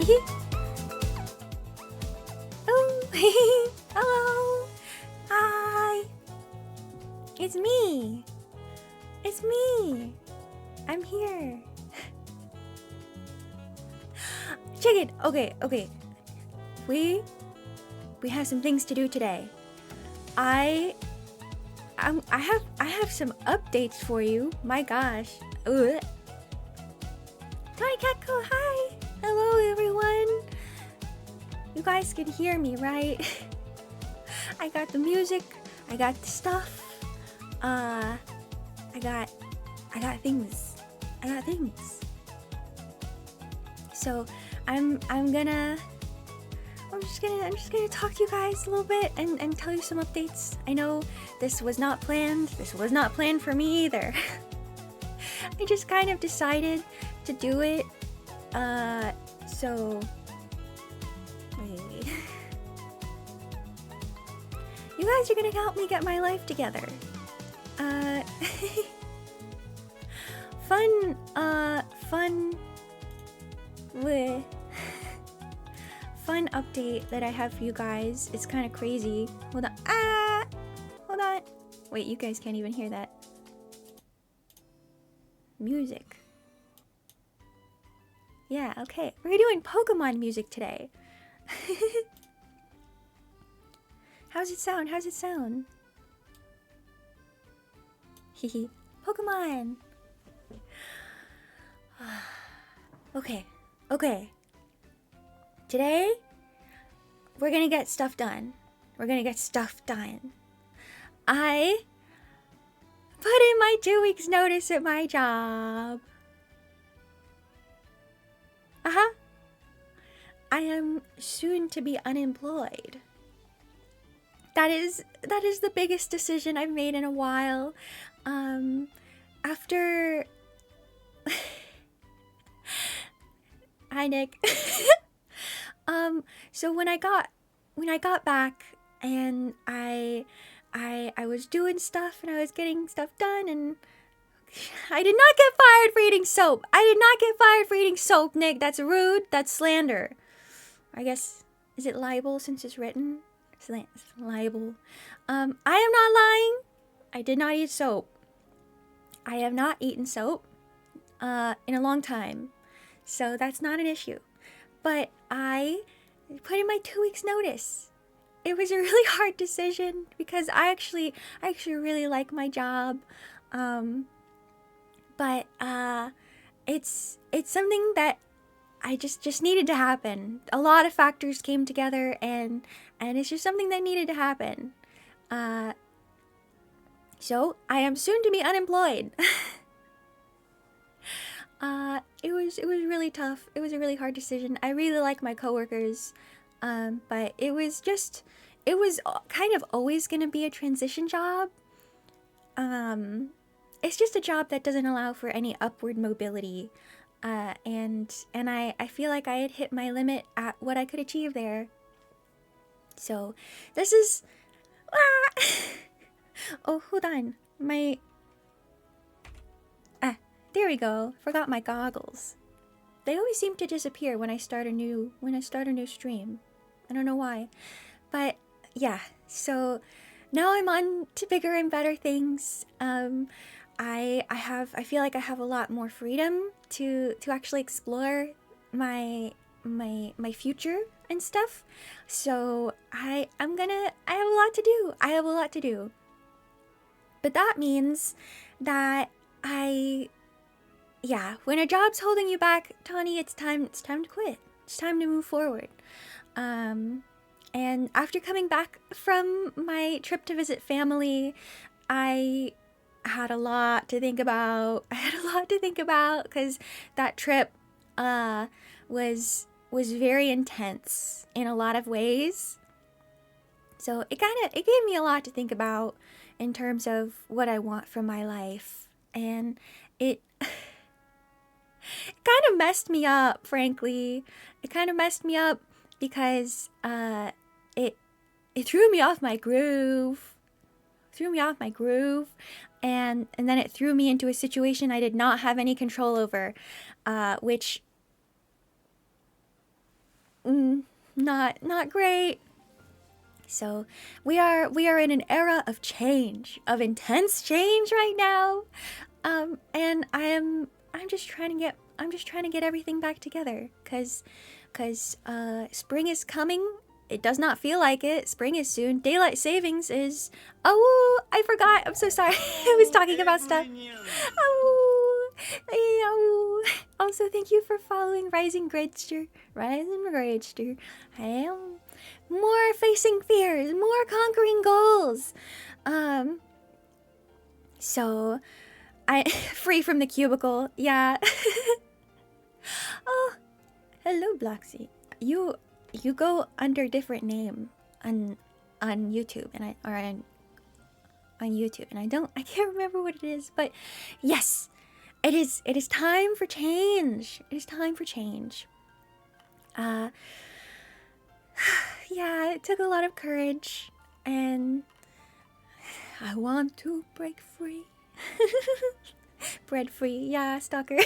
Oh, hello. Hi. It's me. It's me. I'm here. Check it. Okay. We have some things to do today. I have some updates for you. My gosh. Ugh. Tiny Catco, hi. Hello everyone. You guys can hear me, right? I got the music. I got the stuff. I got things. So I'm just gonna talk to you guys a little bit and tell you some updates. I know this was not planned. This was not planned for me either. I just kind of decided to do it. So wait. You guys are gonna help me get my life together. Fun update that I have for you guys. It's kind of crazy. Hold on. Hold on. Wait, you guys can't even hear that. Music. Yeah, okay. We're doing Pokemon music today. How's it sound? Hehe. Pokemon! Okay. Today, we're gonna get stuff done. I put in my 2 weeks notice at my job. I am soon to be unemployed. That is the biggest decision I've made in a while. After Hi Nick. So when I got back and I was doing stuff and I was getting stuff done, and I did not get fired for eating soap. Nick, that's rude. That's slander. I guess, is it libel since it's written? It's libel. I am not lying. I did not eat soap. I have not eaten soap in a long time. So that's not an issue. But I put in my 2 weeks notice. It was a really hard decision because I actually really like my job. But it's something that I just needed to happen. A lot of factors came together, and it's just something that needed to happen. So I am soon to be unemployed. It was really tough. It was a really hard decision. I really like my coworkers, but it was kind of always gonna be a transition job. It's just a job that doesn't allow for any upward mobility. And I feel like I had hit my limit at what I could achieve there. So this is oh, hold on. There we go. Forgot my goggles. They always seem to disappear when I start a new stream. I don't know why. But yeah, so now I'm on to bigger and better things. I feel like I have a lot more freedom to actually explore my future and stuff. So I have a lot to do. But that means that when a job's holding you back, Tawny, it's time to quit. It's time to move forward. And after coming back from my trip to visit family, I had a lot to think about. Because that trip was very intense in a lot of ways. So it gave me a lot to think about in terms of what I want from my life. And it kind of messed me up, frankly. It kind of messed me up because it threw me off my groove. And then it threw me into a situation I did not have any control over, which not great. So we are in an era of change, of intense change right now. And I'm just trying to get everything back together, cuz spring is coming. It does not feel like it. Spring is soon. Daylight savings is... Oh, I forgot. I'm so sorry. I was talking about stuff. Oh, oh. Also, thank you for following Rising Gradester. Rising Gradester. I am more facing fears, more conquering goals. So I free from the cubicle. Yeah. Oh, hello, Bloxy. You go under different name on YouTube, and on YouTube, and I can't remember what it is, but yes, it is time for change. It is time for change. Yeah, it took a lot of courage, and I want to break free. Bread free, yeah, stalker.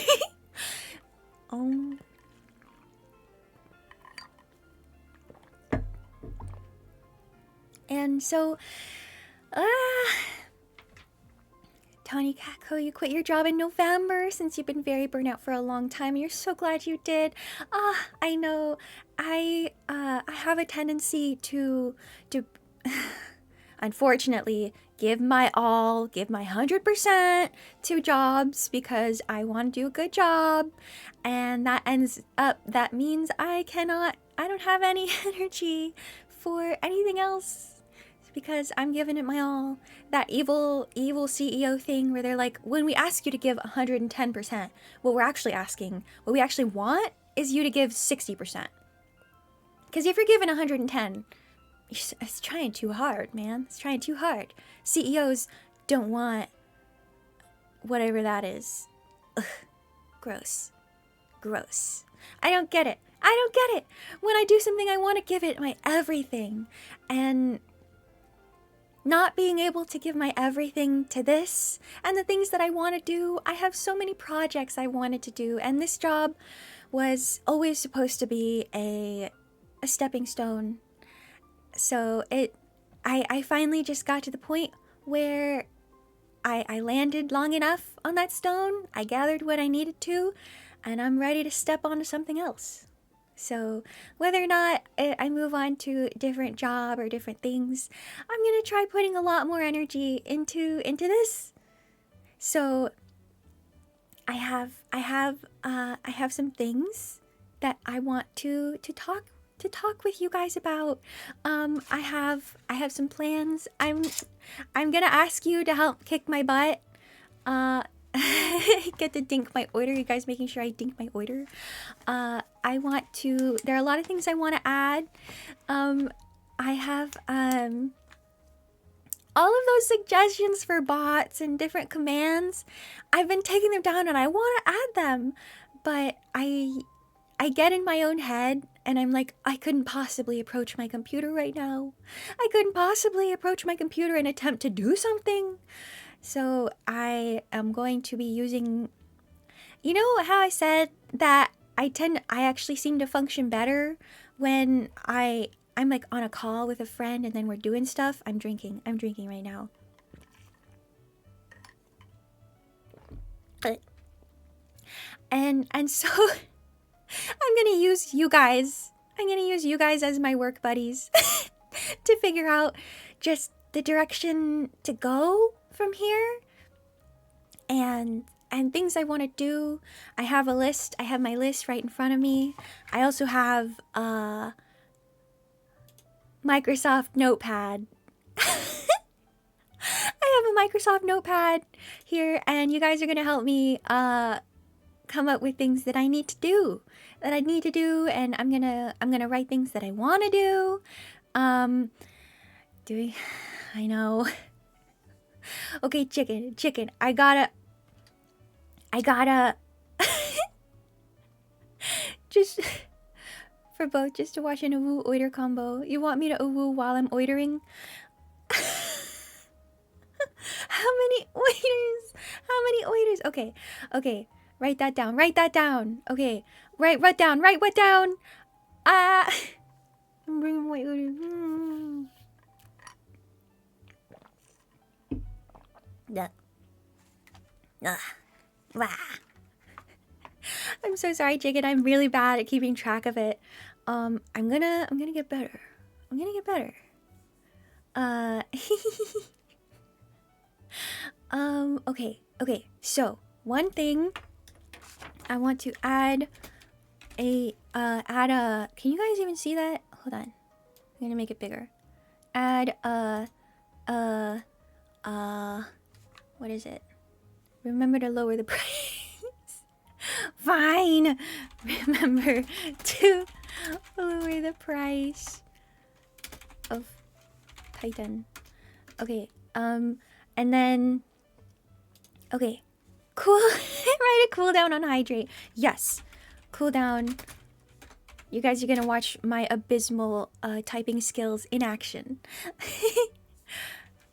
And so, Tony Kako, you quit your job in November since you've been very burnt out for a long time. You're so glad you did. I know. I have a tendency to unfortunately give my all, give my 100% to jobs because I want to do a good job, and that means I don't have any energy for anything else because I'm giving it my all. That evil CEO thing where they're like, when we ask you to give 110%, what we actually want is you to give 60%. Because if you're giving 110, it's trying too hard, man. It's trying too hard. CEOs don't want whatever that is. Ugh. Gross. Gross. I don't get it. When I do something, I want to give it my everything. And not being able to give my everything to this and the things that I want to do, I have so many projects I wanted to do. And this job was always supposed to be a stepping stone. So I finally just got to the point where I landed long enough on that stone. I gathered what I needed to, and I'm ready to step onto something else. So whether or not I move on to a different job or different things, I'm gonna try putting a lot more energy into this. So I have some things that I want to talk with you guys about. I have some plans. I'm gonna ask you to help kick my butt. Get to dink my order. You guys making sure I dink my order. There are a lot of things I want to add. I have all of those suggestions for bots and different commands. I've been taking them down and I want to add them, but I get in my own head and I'm like, I couldn't possibly approach my computer right now. I couldn't possibly approach my computer and attempt to do something. So I am going to be using, you know how I said that I actually seem to function better when I'm like on a call with a friend and then we're doing stuff. I'm drinking right now. And so I'm gonna use you guys as my work buddies to figure out just the direction to go from here and things I want to do. I have a list. I have my list right in front of me. I also have Microsoft Notepad. I have a Microsoft Notepad here, and you guys are gonna help me come up with things that I need to do, and I'm gonna write things that I want to do. I know. Okay, chicken. I gotta just for both, just to watch an uwu oiter combo. You want me to uwu while I'm oitering? How many oiters? Okay. Write that down. Okay. Write what down. Ah! I'm bringing my order. Yeah. Wah. I'm so sorry, Chicken. I'm really bad at keeping track of it. I'm gonna get better. I'm gonna get better. Okay. So one thing I want to add a can you guys even see that? Hold on. I'm gonna make it bigger. Add what is it? Remember to lower the price. Fine. Remember to lower the price of Titan. Okay. And then okay. Cool. Write a cooldown on hydrate. Yes. Cooldown. You guys are gonna watch my abysmal typing skills in action.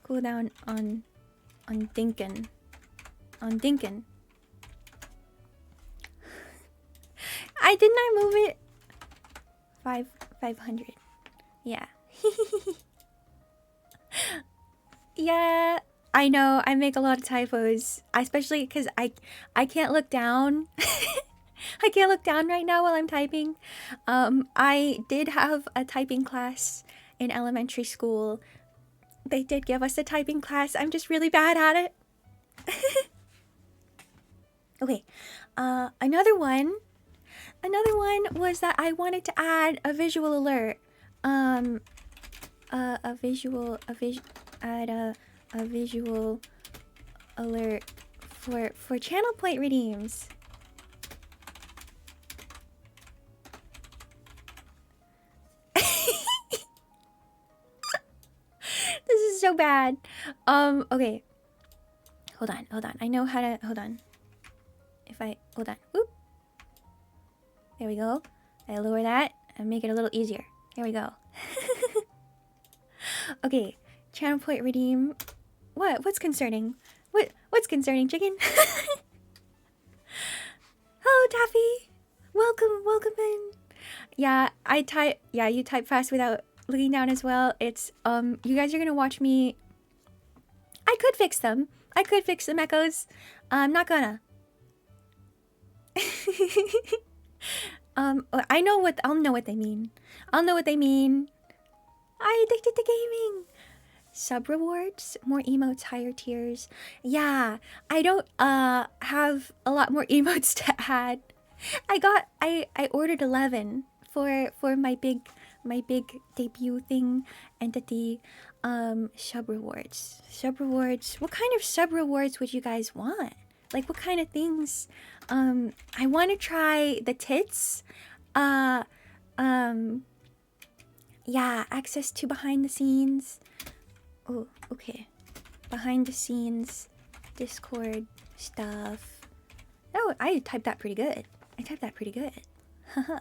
Cooldown on Dinkin. On Dinkin. Didn't I move it? 500. Yeah. Yeah. I know, I make a lot of typos. Especially because I can't look down. I can't look down right now while I'm typing. I did have a typing class in elementary school. They did give us a typing class. I'm just really bad at it. Okay. Another one was that I wanted to add a visual alert. Add a visual alert for channel point redeems. This is so bad. Okay. Hold on. I know how to, hold on. Hold on. Oop. There we go. I lower that and make it a little easier. There we go. Okay. Channel point redeem. What's concerning? What's concerning, Chicken? Hello, Taffy. Welcome in. Yeah, you type fast without looking down as well. It's you guys are gonna watch me. I could fix them. I could fix them echoes. I'm not gonna. I'll know what they mean. I'll know what they mean. I addicted to gaming. Sub rewards, more emotes, higher tiers. Yeah, I don't have a lot more emotes to add. I ordered 11 for my big debut thing entity. Sub rewards. What kind of sub rewards would you guys want? Like, what kind of things? I want to try the tits. Yeah, access to behind the scenes. Oh, okay. Behind the scenes, Discord stuff. Oh, I typed that pretty good. Haha.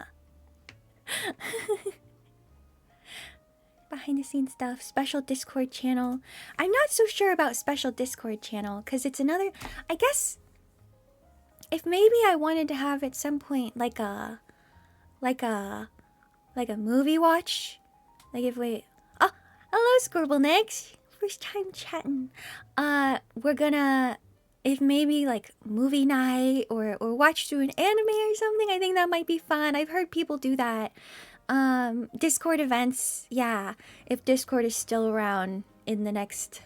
Behind the scenes stuff, special Discord channel. I'm not so sure about special Discord channel because it's another, I guess if maybe I wanted to have at some point like a movie watch. Like if we hello Scribblenecks. First time chatting. We're gonna, if maybe like movie night or watch through an anime or something, I think that might be fun. I've heard people do that. Discord events, yeah. If Discord is still around in the next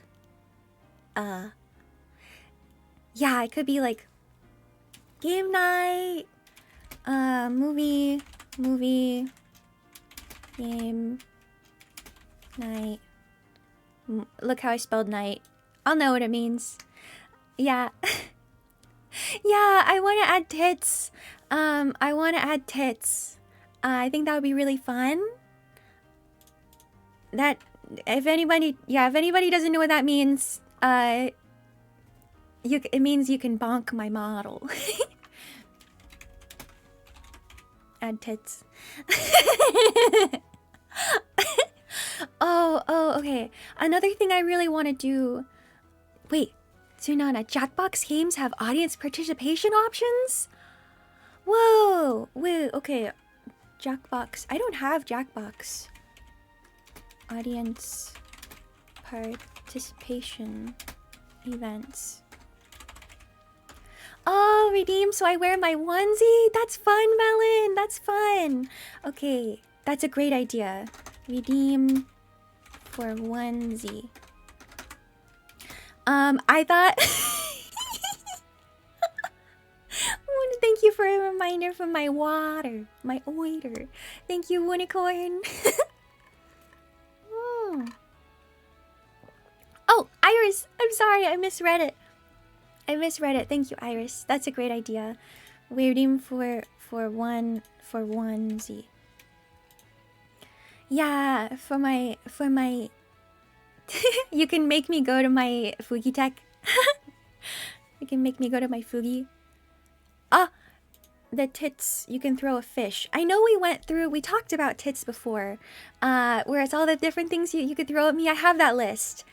yeah, it could be like game night, movie, game night. Look how I spelled night. I'll know what it means. Yeah. Yeah, I want to add tits. I want to add tits. I think that would be really fun. That, if anybody doesn't know what that means, it means you can bonk my model. Add tits. Oh, okay. Another thing I really want to do. Wait, Tsunana, Jackbox games have audience participation options? Whoa, okay. Jackbox. I don't have Jackbox. Audience participation events. Oh, redeem so I wear my onesie? That's fun, Melon. That's fun. Okay, that's a great idea. Redeem for onesie. I thought... Thank you for a reminder from my water. My oiter. Thank you, Unicorn. Oh, Iris! I'm sorry, I misread it. Thank you, Iris. That's a great idea. Waiting for onesie. Yeah, for my you can make me go to my Fugi Tech. You can make me go to my Fugi. Ah, the tits. You can throw a fish. I know we talked about tits before. Where it's all the different things you could throw at me. I have that list.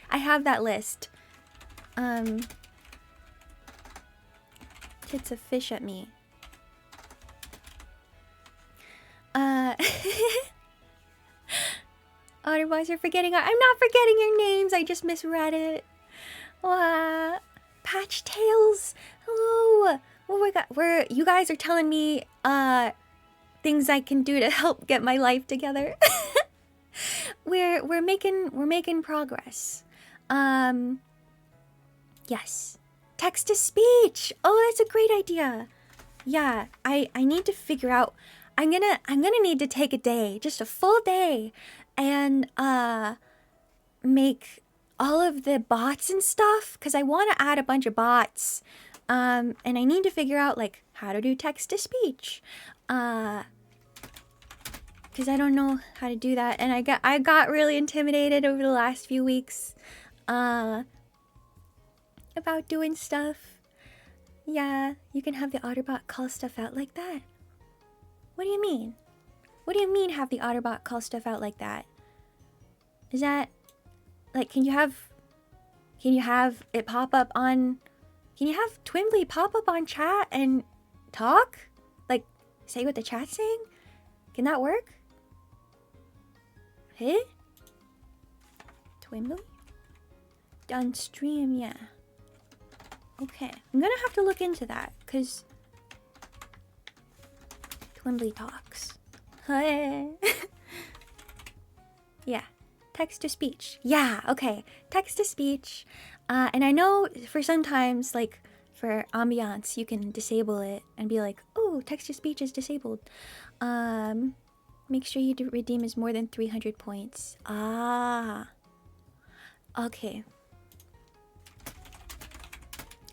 Tits of fish at me. Otterboys are forgetting. I'm not forgetting your names. I just misread it. Patch Tails. Hello. Well, you guys are telling me things I can do to help get my life together. we're making progress. Yes. Text to speech. Oh, that's a great idea. Yeah, I need to figure out. I'm gonna need to take a day, just a full day, and make all of the bots and stuff, because I want to add a bunch of bots. And I need to figure out like how to do text to speech. Because I don't know how to do that, and I got really intimidated over the last few weeks about doing stuff. Yeah, you can have the Otterbot call stuff out like that. What do you mean? What do you mean have the Otterbot call stuff out like that? Is that like can you have it pop up on can you have Twimbly pop up on chat and talk? Like say what the chat's saying? Can that work? Hey? Twimbly? Done stream, yeah. Okay, I'm gonna have to look into that, because Twimbly talks. Yeah, text to speech. Yeah, okay, text to speech. And I know for sometimes, like for ambiance, you can disable it and be like, oh, text to speech is disabled. Make sure you redeem is more than 300 points. Ah, okay.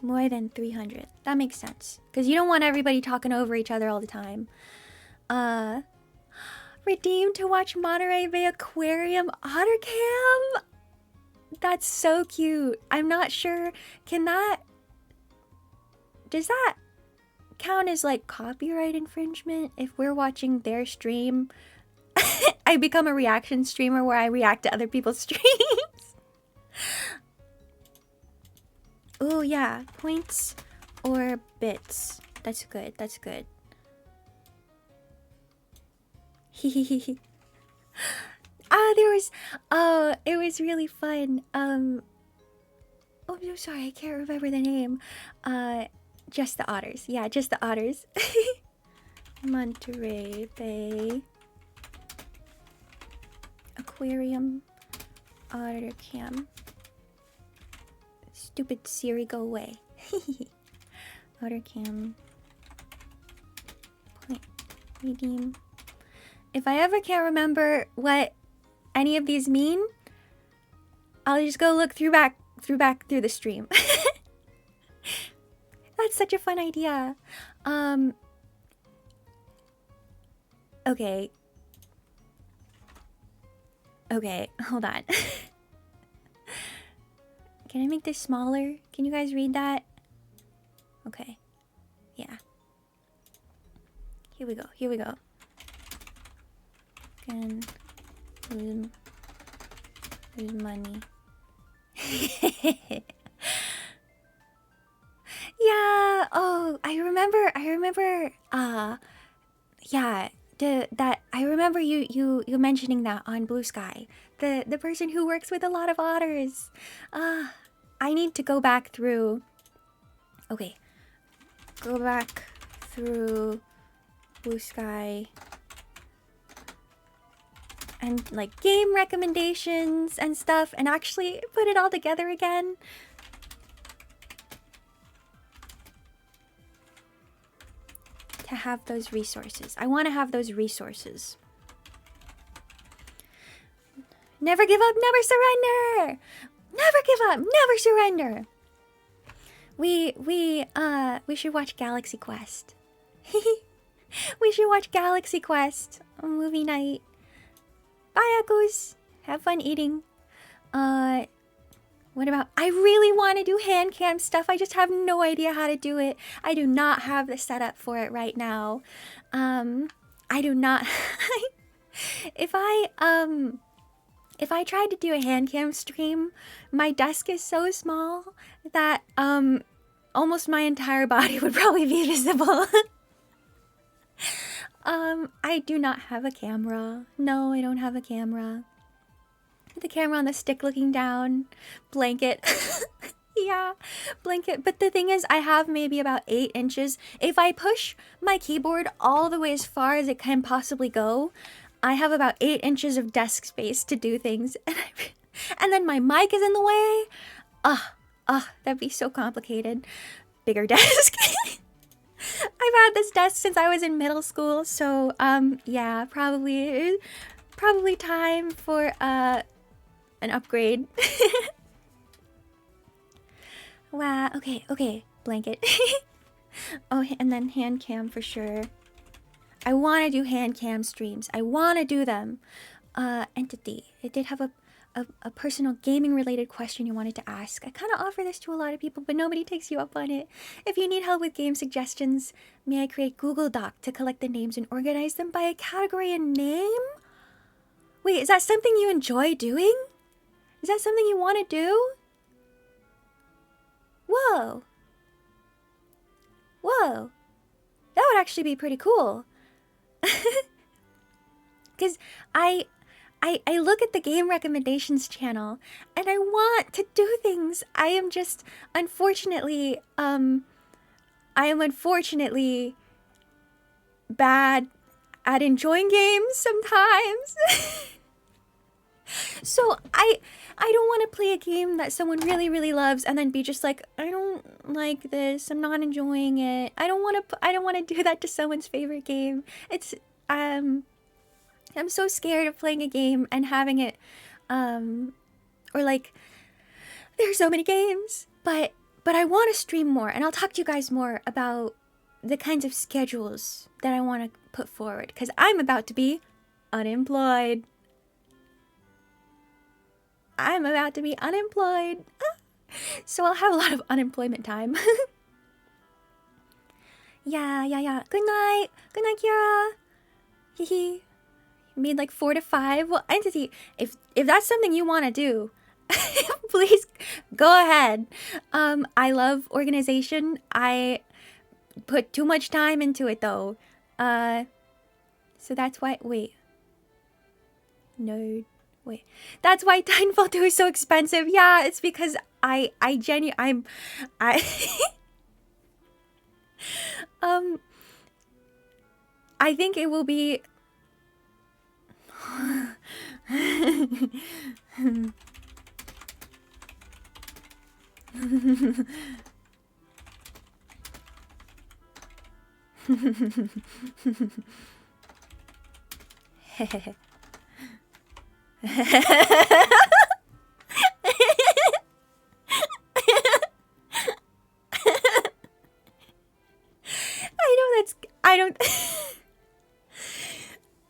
More than 300. That makes sense. Because you don't want everybody talking over each other all the time. Redeem to watch Monterey Bay Aquarium Otter Cam? That's so cute. I'm not sure. Does that count as like copyright infringement if we're watching their stream? I become a reaction streamer where I react to other people's streams. Oh yeah, points or bits. That's good. That's good. It was really fun. Oh, I'm so sorry, I can't remember the name. Just the otters. Yeah, just the otters. Monterey Bay Aquarium Otter Cam. Stupid Siri, go away. Otter Cam. Point. Redeem. If I ever can't remember what any of these mean, I'll just go look through the stream. That's such a fun idea. Okay. Okay, hold on. Can I make this smaller? Can you guys read that? Okay. Yeah. Here we go. Here we go. Can lose money. Yeah. Oh, I remember. Yeah. that I remember you mentioning that on Blue Sky. The person who works with a lot of otters. I need to go back through. Okay, go back through Blue Sky and like game recommendations and stuff, and actually put it all together again. To have those resources. I want to have those resources. Never give up, never surrender. Never give up, never surrender. We should watch Galaxy Quest. We should watch Galaxy Quest on movie night. Bye, Echoes. Have fun eating. What about... I really want to do hand cam stuff. I just have no idea how to do it. I do not have the setup for it right now. I do not... If I tried to do a hand cam stream, my desk is so small that almost my entire body would probably be visible. I do not have a camera. No, I don't have a camera. The camera on the stick looking down. Blanket. Yeah, blanket. But the thing is, I have maybe about 8 inches. If I push my keyboard all the way as far as it can possibly go, I have about 8 inches of desk space to do things. And then my mic is in the way. That'd be so complicated. Bigger desk. I've had this desk since I was in middle school, so yeah, probably time for an upgrade. Wow, okay, blanket. Oh, and then hand cam for sure. I want to do hand cam streams. I want to do them. Entity. It did have a personal gaming related question you wanted to ask. I kind of offer this to a lot of people, but nobody takes you up on it. If you need help with game suggestions, may I create Google Doc to collect the names and organize them by a category and name? Wait, is that something you enjoy doing? Is that something you want to do? Whoa. Whoa. That would actually be pretty cool. Because I look at the game recommendations channel and I want to do things. I am just unfortunately bad at enjoying games sometimes. So I don't want to play a game that someone really loves and then be just like, I don't like this. I'm not enjoying it. I don't want to do that to someone's favorite game. It's I'm so scared of playing a game and having it or like there's so many games, but I want to stream more, and I'll talk to you guys more about the kinds of schedules that I want to put forward, because I'm about to be unemployed. I'm about to be unemployed. So I'll have a lot of unemployment time. Yeah. Good night. Good night, Kira. Hehe. Made like 4 to 5. Well, Entity, if that's something you want to do, please go ahead. I love organization. I put too much time into it though. So that's why. Wait. No. Wait. That's why Titanfall 2 is so expensive. Yeah, it's because I I think it will be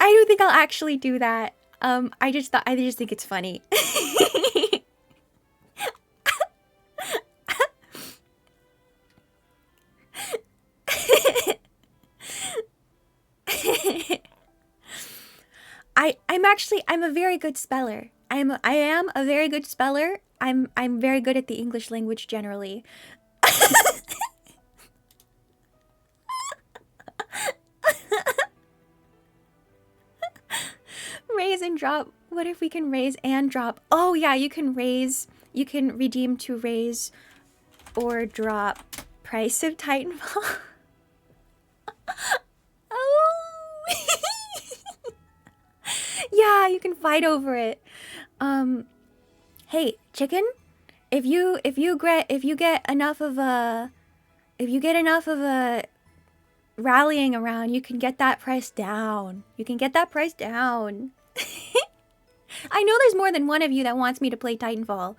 I don't think I'll actually do that. I just think it's funny. I'm a very good speller. I am a very good speller. I'm very good at the English language generally. raise and drop? What if we can raise and drop? Oh yeah, you can raise. You can redeem to raise or drop price of Titanfall. Oh. Yeah, you can fight over it. Hey, chicken, if you get enough of a rallying around, you can get that price down. You can get that price down. I know there's more than one of you that wants me to play Titanfall.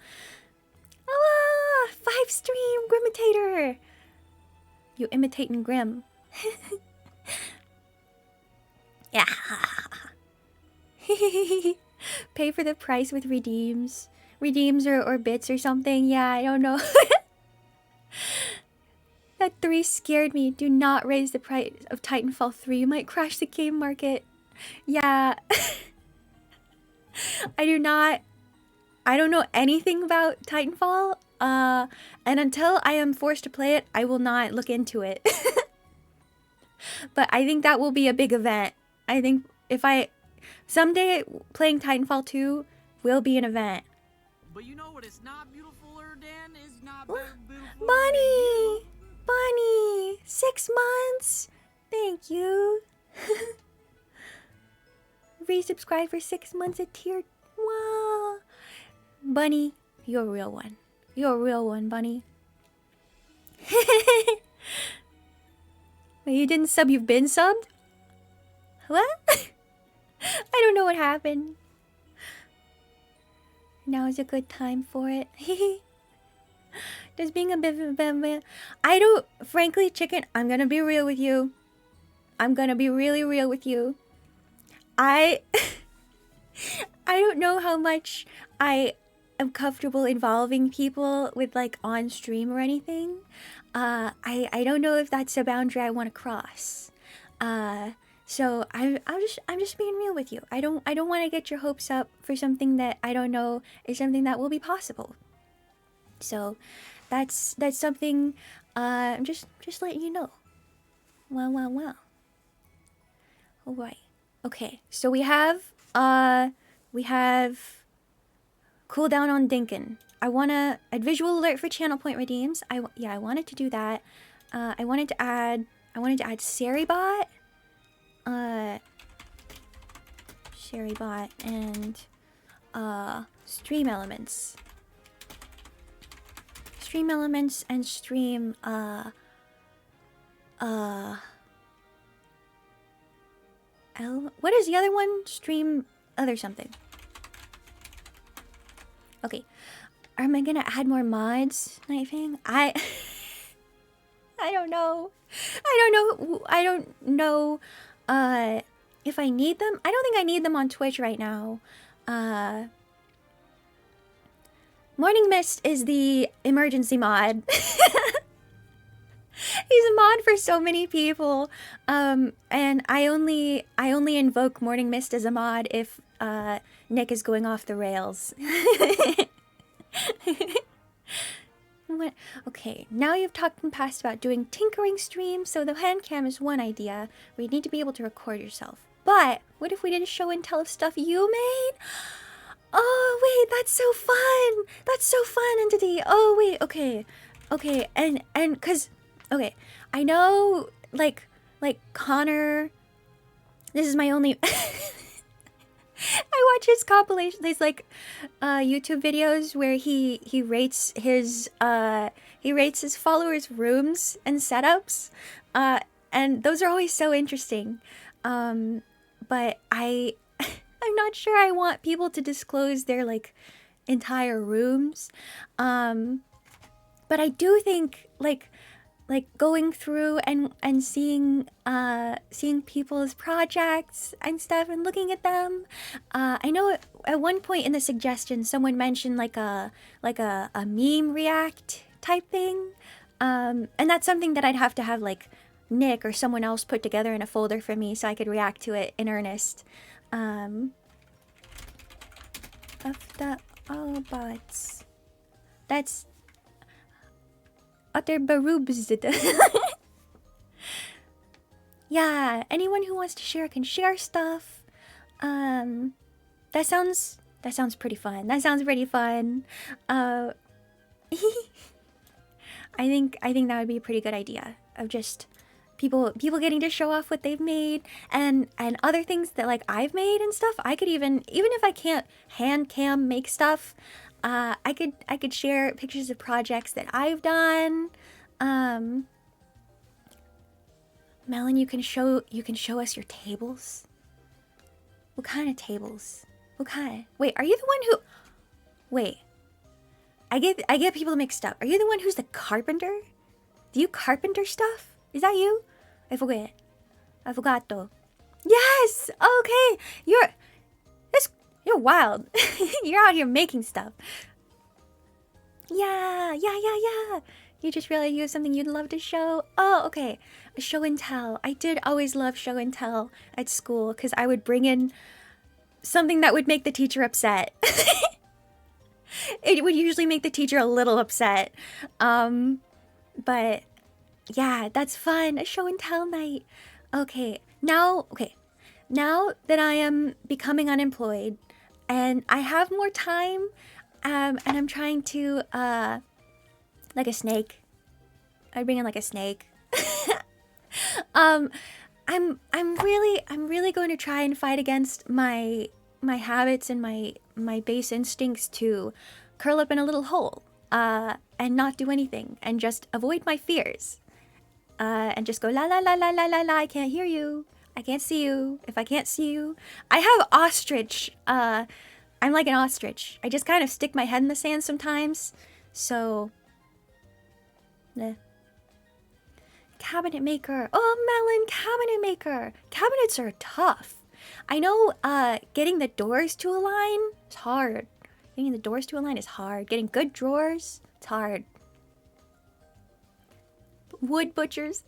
Ah, 5-stream Grimitator. You imitating Grim. Yeah. Pay for the price with redeems. Redeems or bits or something. Yeah, I don't know. That 3 scared me. Do not raise the price of Titanfall 3. You might crash the game market. Yeah. I don't know anything about Titanfall. And until I am forced to play it, I will not look into it. But I think that will be a big event. I think someday playing Titanfall 2 will be an event. But you know what is not beautifuler than is not beautiful. Bunny! Bunny! 6 months! Thank you. Resubscribe for 6 months at tier. Wow. Bunny, you're a real one. You're a real one, Bunny. Wait, you didn't sub, you've been subbed? What? I don't know what happened. Now is a good time for it. Does being a bit of a... I don't... Frankly, chicken, I'm gonna be real with you. I'm gonna be really real with you. I don't know how much I am comfortable involving people with like on stream or anything. I don't know if that's a boundary I want to cross. So I'm just being real with you. I don't want to get your hopes up for something that I don't know is something that will be possible. So that's something I'm just letting you know. Wow. All right. Okay. So we have cooldown on Dinkin. I want a visual alert for channel point redeems. I wanted to do that. I wanted to add Seribot. Seribot and stream elements. Stream elements and stream what is the other one? Stream other something. Okay. Am I gonna add more mods, Nightfang? I don't know. I don't know if I need them. I don't think I need them on Twitch right now. Morning Mist is the emergency mod. He's a mod for so many people. And I only invoke Morning Mist as a mod if Nick is going off the rails. What? Okay, now you've talked in the past about doing tinkering streams, so the hand cam is one idea where you need to be able to record yourself. But what if we did a show and tell of stuff you made? Oh wait, that's so fun! That's so fun, Entity. Oh wait, okay, and cause okay, I know like Connor. This is my only. I watch his compilation. There's like YouTube videos where he rates his followers' rooms and setups, and those are always so interesting. But I'm not sure I want people to disclose their like entire rooms. But I do think like going through and seeing people's projects and stuff and looking at them. I know at one point in the suggestion someone mentioned like a meme react type thing. And that's something that I'd have to have like Nick or someone else put together in a folder for me so I could react to it in earnest. Of the bots. That's utter baroobs. Yeah, anyone who wants to share can share stuff. that sounds pretty fun. That sounds pretty fun. I think that would be a pretty good idea of just people getting to show off what they've made and other things that like I've made and stuff. I could even if I can't hand cam make stuff, I could share pictures of projects that I've done. Melon, you can show us your tables. What kind of tables? What kind? Wait, are you the one who? Wait, I get people mixed up. Are you the one who's the carpenter? Do you carpenter stuff? Is that you? I forget. I forgot though. Yes. Okay. You're wild. You're out here making stuff. Yeah. You just realized you have something you'd love to show. Oh, okay. A show and tell. I did always love show and tell at school because I would bring in something that would make the teacher upset. It would usually make the teacher a little upset. But yeah, that's fun. A show and tell night. Okay. Now that I am becoming unemployed and I have more time, and I'm trying to like a snake. I'd bring in like a snake. I'm really going to try and fight against my habits and my base instincts to curl up in a little hole and not do anything and just avoid my fears and just go la la la la la la la. I can't hear you. I can't see you. If I can't see you, I have ostrich. I'm like an ostrich. I just kind of stick my head in the sand sometimes. So, cabinet maker. Oh, Melon, cabinet maker. Cabinets are tough. I know getting the doors to align is hard. Getting the doors to align is hard. Getting good drawers, it's hard. Wood butchers.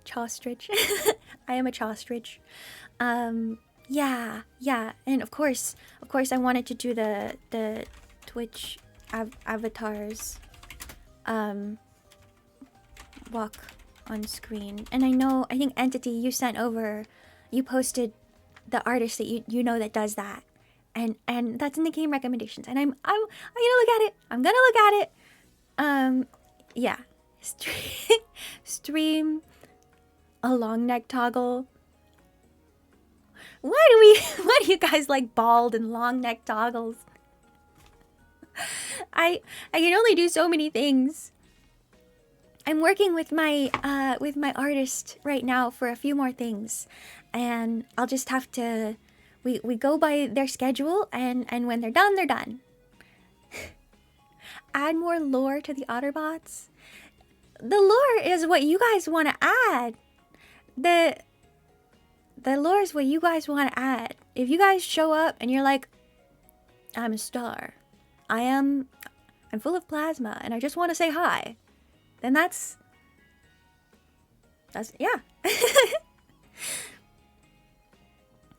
Chostrich. I am a chostrich. Yeah. And of course I wanted to do the Twitch avatars walk on screen. And I think Entity, you posted the artist that you know that does that. And that's in the game recommendations. And I'm gonna look at it. I'm gonna look at it. Yeah. Stream a long neck toggle. Why do you guys like bald and long neck toggles? I can only do so many things. I'm working with my artist right now for a few more things, and I'll just have to. We go by their schedule, and when they're done, they're done. Add more lore to the Otterbots. The lore is what you guys want to add. The lore is what you guys want to add. If you guys show up and you're like, I'm a star. I'm full of plasma, and I just want to say hi. Then that's yeah.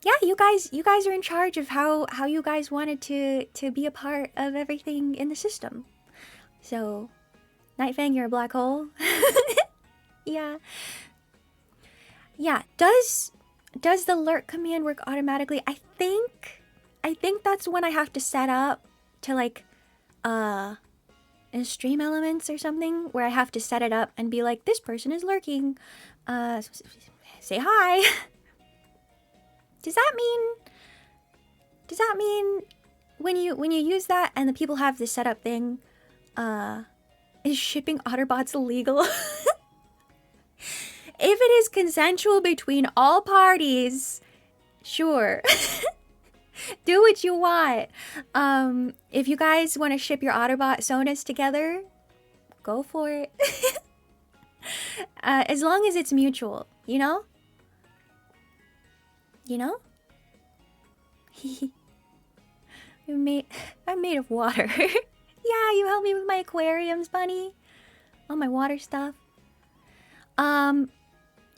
Yeah, you guys are in charge of how you guys wanted to be a part of everything in the system. So, Nightfang, you're a black hole. Yeah. Does the lurk command work automatically? I think that's when I have to set up to like in Stream Elements or something, where I have to set it up and be like, this person is lurking. Say hi. Does that mean when you use that and the people have this setup thing, is shipping Otterbots illegal? If it is consensual between all parties, sure. Do what you want. If you guys want to ship your Otterbot Sonas together, go for it. As long as it's mutual, you know? You know? I'm made of water. Yeah, you help me with my aquariums, bunny. All my water stuff.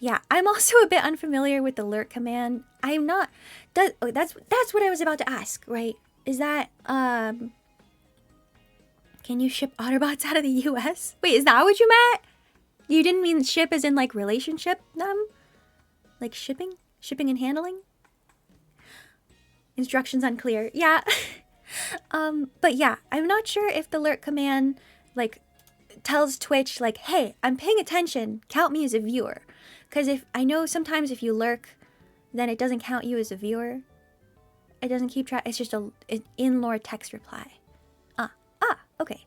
Yeah, I'm also a bit unfamiliar with the lurk command. I'm not. That's what I was about to ask, right? Is that can you ship Otterbots out of the U.S.? Wait, is that what you meant? You didn't mean ship as in like relationship them? Like shipping and handling? Instructions unclear. Yeah. But yeah, I'm not sure if the lurk command, like, tells Twitch, like, hey, I'm paying attention, count me as a viewer. Because if I know sometimes if you lurk, then it doesn't count you as a viewer. It doesn't keep track. It's just an in-lore text reply. Okay.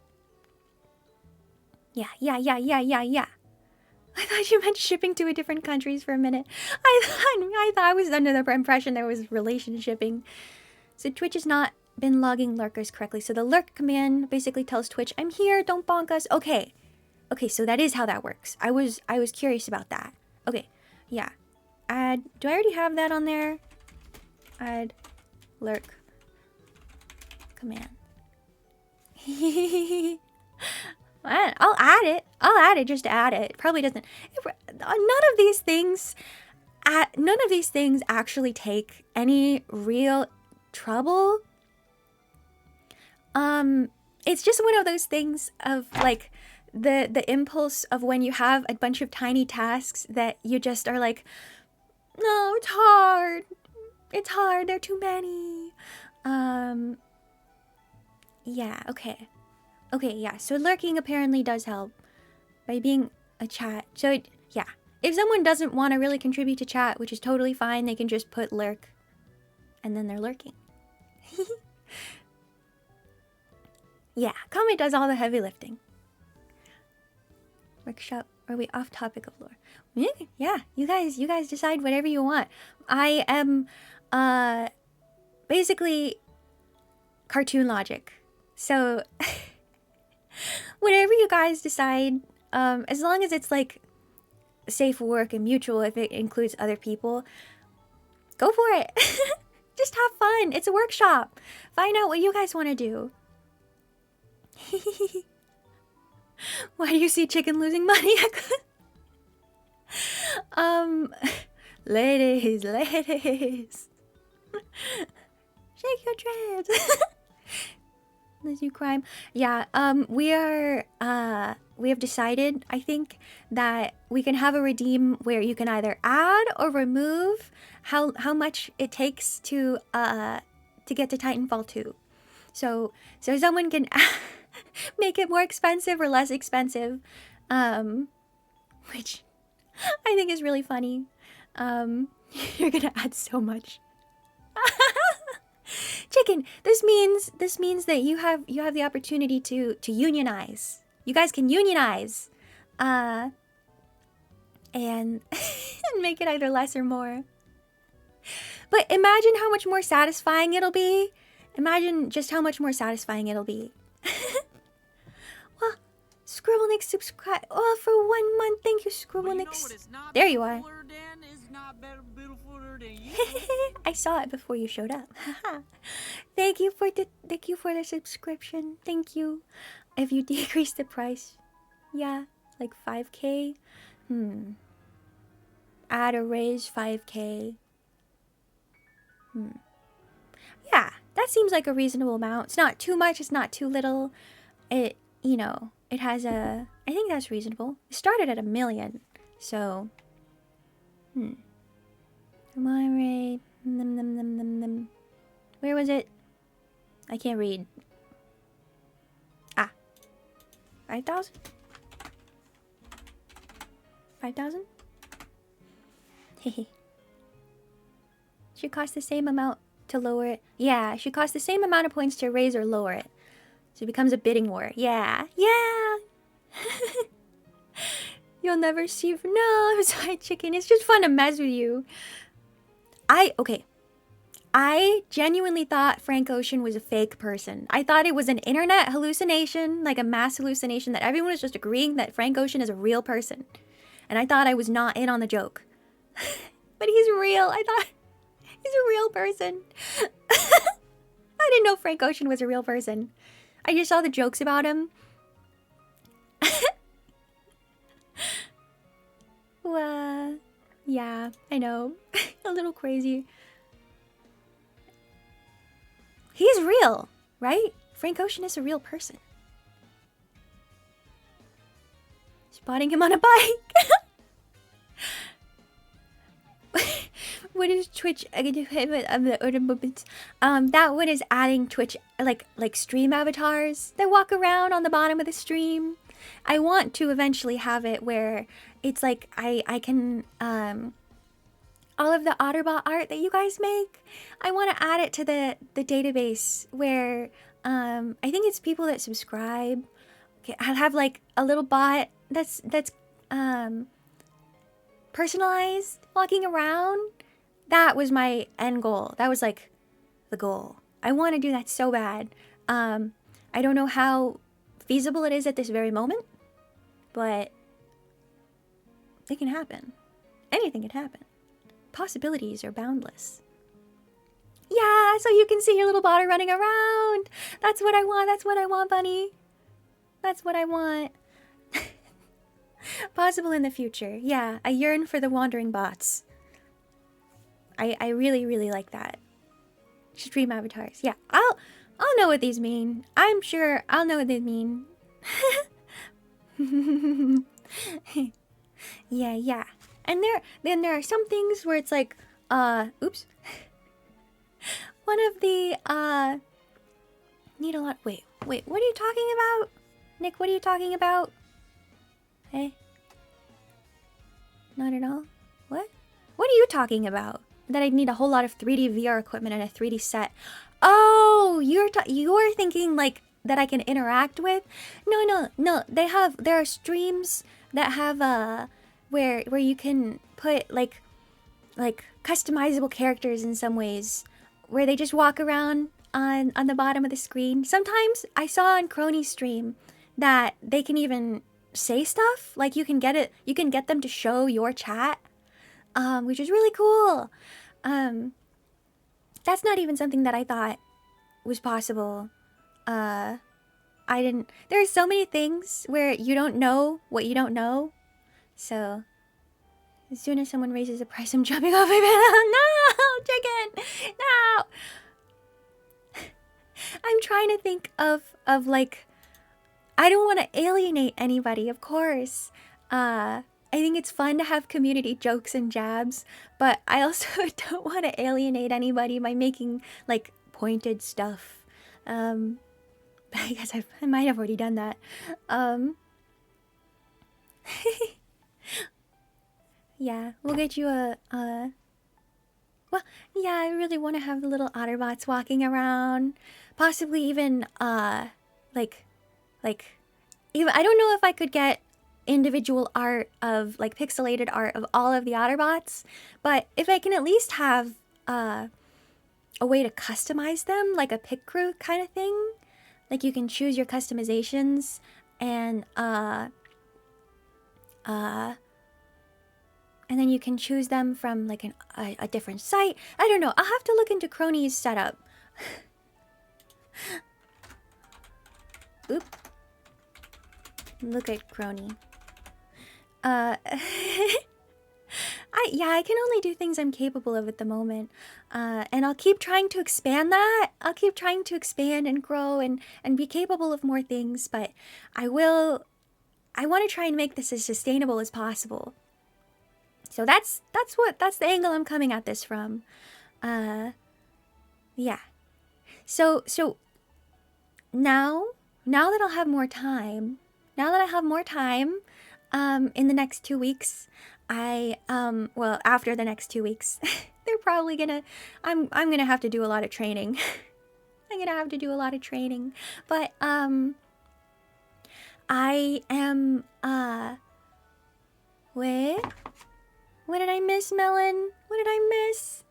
Yeah. I thought you meant shipping to a different countries for a minute. I thought I was under the impression there was relationshiping. So Twitch has not been logging lurkers correctly. So the lurk command basically tells Twitch, I'm here, don't bonk us. Okay, so that is how that works. I was curious about that. Okay, yeah. Add, do I already have that on there? Add lurk command. I'll add it. I'll add it just to add it. It probably doesn't. None of these things actually take any real trouble. It's just one of those things of like the impulse of when you have a bunch of tiny tasks that you just are like, no, it's hard. It's hard. There are too many. Yeah, okay. Okay, yeah. So lurking apparently does help by being a chat. So yeah, if someone doesn't want to really contribute to chat, which is totally fine, they can just put lurk and then they're lurking. Yeah, comment does all the heavy lifting. Workshop, are we off topic of lore? Yeah, you guys decide whatever you want. I am basically cartoon logic. So whatever you guys decide, as long as it's like safe work and mutual, if it includes other people, go for it. Just have fun. It's a workshop. Find out what you guys want to do. Why do you see chicken losing money? Ladies. Shake your dreads. Let's do crime. Yeah, we have decided, I think, that we can have a redeem where you can either add or remove how much it takes to get to Titanfall 2. So someone can make it more expensive or less expensive, which I think is really funny. You're gonna add so much. Chicken, this means that you have the opportunity to unionize. You guys can unionize, and make it either less or more. But imagine how much more satisfying it'll be. Imagine just how much more satisfying it'll be. Well, Scribblenix subscribe. Oh, for 1 month. Thank you, Scribblenix. There you are. I saw it before you showed up. Thank you for the subscription. Thank you. If you decrease the price, yeah, like 5K. Add a raise 5K. Yeah, that seems like a reasonable amount. It's not too much, it's not too little. It, you know, it has a... I think that's reasonable. It started at 1 million, so... Come on, Ray. Where was it? I can't read. 5,000? 5,000? Hehe. Should cost the same amount to lower it. Yeah, it should cost the same amount of points to raise or lower it. So it becomes a bidding war. Yeah. You'll never see... No, I'm sorry, chicken. It's just fun to mess with you. Okay. I genuinely thought Frank Ocean was a fake person. I thought it was an internet hallucination, like a mass hallucination, that everyone was just agreeing that Frank Ocean is a real person. And I thought I was not in on the joke. But he's real. I thought he's a real person. I didn't know Frank Ocean was a real person. I just saw the jokes about him. Well, yeah, I know. A little crazy. He's real, right? Frank Ocean is a real person. Spotting him on a bike. What is Twitch? That one is adding Twitch like stream avatars that walk around on the bottom of the stream. I want to eventually have it where it's like I can all of the Otterbot art that you guys make. I want to add it to the database where I think it's people that subscribe. Okay, I'll have like a little bot that's personalized walking around. That was my end goal. That was like the goal. I want to do that so bad. I don't know how feasible it is at this very moment, but it can happen. Anything can happen. Possibilities are boundless. Yeah, so you can see your little bot running around. That's what I want. That's what I want, bunny. That's what I want. Possible in the future. Yeah, I yearn for the wandering bots. I really, really like that. Stream avatars. Yeah, I'll know what these mean. I'm sure I'll know what they mean. Yeah. And then there are some things where it's like, oops. One of the, need a lot. Wait, what are you talking about? Nick, what are you talking about? Hey? Not at all? What? What are you talking about? That I'd need a whole lot of 3D VR equipment and a 3D set. Oh, you're thinking like that I can interact with? No. There are streams that have where you can put like customizable characters in some ways, where they just walk around on the bottom of the screen. Sometimes I saw on Crony's stream that they can even say stuff. Like you can get them to show your chat, which is really cool. That's not even something that I thought was possible. There are so many things where you don't know what you don't know. So as soon as someone raises the price, I'm jumping off my bed. No, chicken, no. I'm trying to think of like, I don't want to alienate anybody, of course. I think it's fun to have community jokes and jabs, but I also don't want to alienate anybody by making like pointed stuff. I guess I might have already done that. Yeah, we'll get you well, yeah, I really want to have the little Otterbots walking around. Possibly even, like, even, I don't know if I could get individual art of, like, pixelated art of all of the Otterbots, but if I can at least have, a way to customize them, like a pick crew kind of thing. Like, you can choose your customizations, and then you can choose them from like a different site. I don't know. I'll have to look into Crony's setup. Oop. Look at Crony. I can only do things I'm capable of at the moment. And I'll keep trying to expand that. I'll keep trying to expand and grow and be capable of more things, but I want to try and make this as sustainable as possible. So that's the angle I'm coming at this from. Yeah. So now that I'll have more time, in the next 2 weeks, well, after the next 2 weeks, they're probably gonna, I'm gonna have to do a lot of training. I'm gonna have to do a lot of training, but, I am, wait. What did I miss, Melon? What did I miss?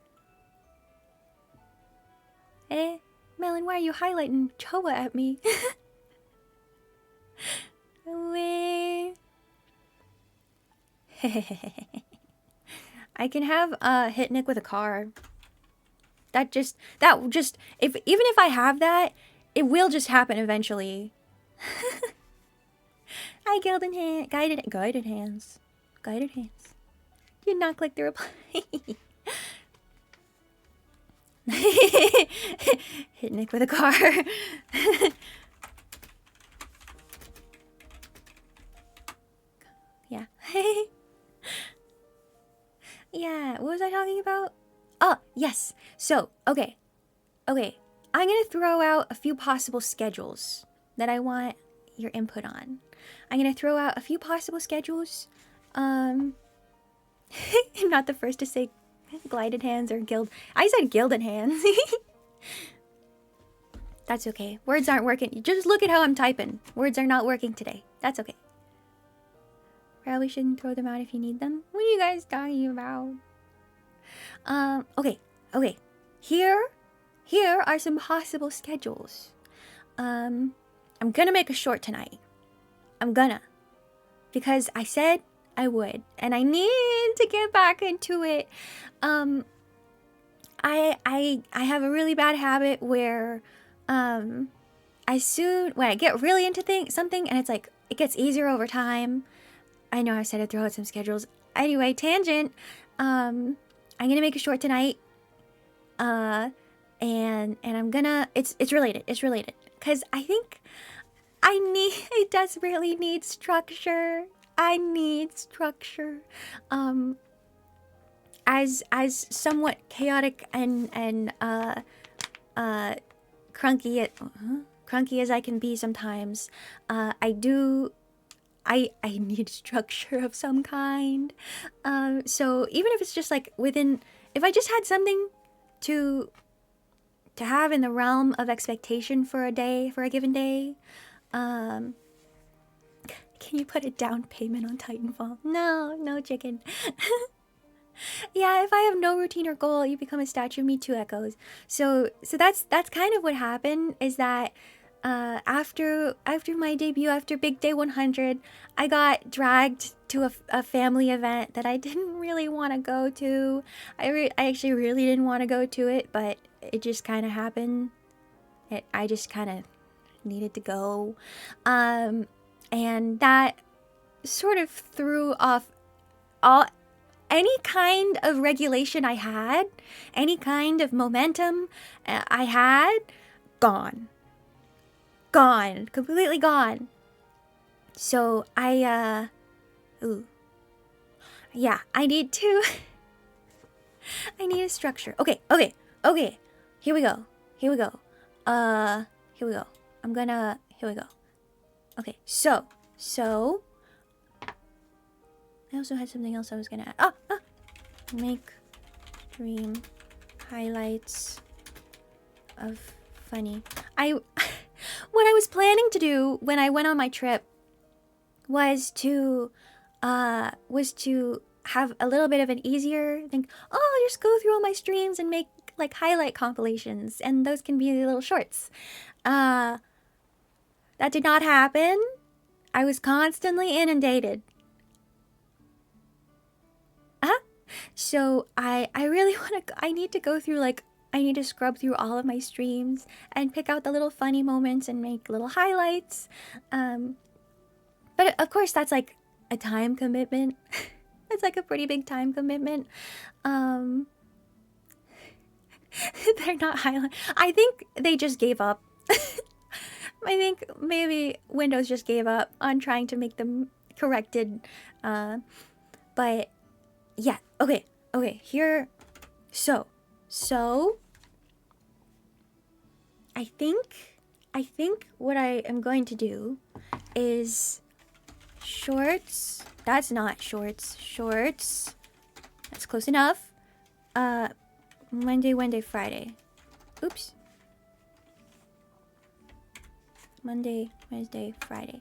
Melon, why are you highlighting Choa at me? I can have hit Nick with a car. That just even if I have that, it will just happen eventually. Hi, guided hands. Did not click the reply. Hit Nick with a car. Yeah. Yeah, what was I talking about? Oh, yes. So, okay. Okay. I'm going to throw out a few possible schedules that I want your input on. I'm going to throw out a few possible schedules. I'm not the first to say glided hands or guild. I said gilded hands. That's okay. Words aren't working. Just look at how I'm typing. Words are not working today. That's okay. Probably shouldn't throw them out if you need them. What are you guys talking about? Okay. Here are some possible schedules. I'm gonna make a short tonight. I'm gonna. Because I said I would. And I need to get back into it. I have a really bad habit where when I get really into something and it's like it gets easier over time. I know I said I'd throw out some schedules. Anyway, tangent. I'm gonna make a short tonight. And I'm gonna it's related. It's related. Cause I think it desperately needs structure. I need structure. As somewhat chaotic and crunky as I can be sometimes, I need structure of some kind. So even if it's just like if I just had something to have in the realm of expectation for a given day, can you put a down payment on Titanfall? No chicken. Yeah, if I have no routine or goal, you become a statue. Me too, Echoes. So that's kind of what happened. Is that after my debut, after Big Day 100, I got dragged to a family event that I didn't really want to go to. I actually really didn't want to go to it, but it just kind of happened. I just kind of needed to go, and that sort of threw off any kind of regulation I had, any kind of momentum I had, gone, completely gone. So I need to I need a structure. Okay. Here we go. Here we go. Here we go. Okay, so I also had something else I was gonna add. Make stream highlights of funny. What I was planning to do when I went on my trip was to have a little bit of an easier thing. Oh, I'll just go through all my streams and make like highlight compilations, and those can be little shorts. That did not happen. I was constantly inundated. So I really I need to go through I need to scrub through all of my streams and pick out the little funny moments and make little highlights. But of course that's like a time commitment. It's like a pretty big time commitment. They're not highlight. I think they just gave up. I think maybe Windows just gave up on trying to make them corrected. But yeah, okay, here, so, I think what I am going to do is shorts, that's not shorts, that's close enough, Monday, Wednesday, Friday, oops, Monday, Wednesday, Friday,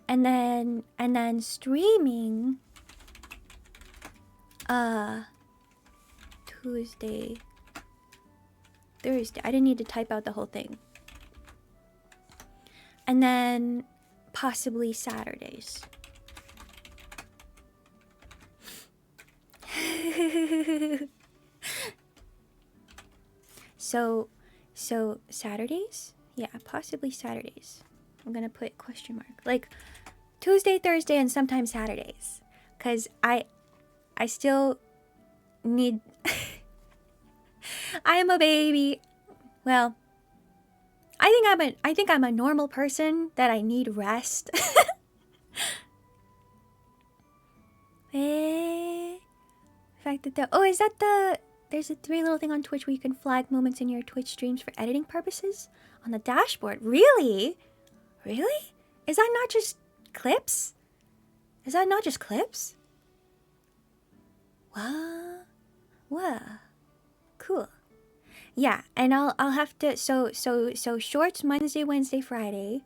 and then streaming, Tuesday, Thursday. I didn't need to type out the whole thing. And then possibly Saturdays. So Saturdays? Yeah, possibly Saturdays. I'm gonna put question mark. Like Tuesday, Thursday, and sometimes Saturdays. 'Cause I still need I am a baby. Well, I think I'm a normal person that I need rest. fact that the... Oh, is that the... There's a 3 little thing on Twitch where you can flag moments in your Twitch streams for editing purposes? On the dashboard? Really? Really? Is that not just clips? Is that not just clips? What? Cool. Yeah, and I'll have to... So shorts Monday, Wednesday, Friday.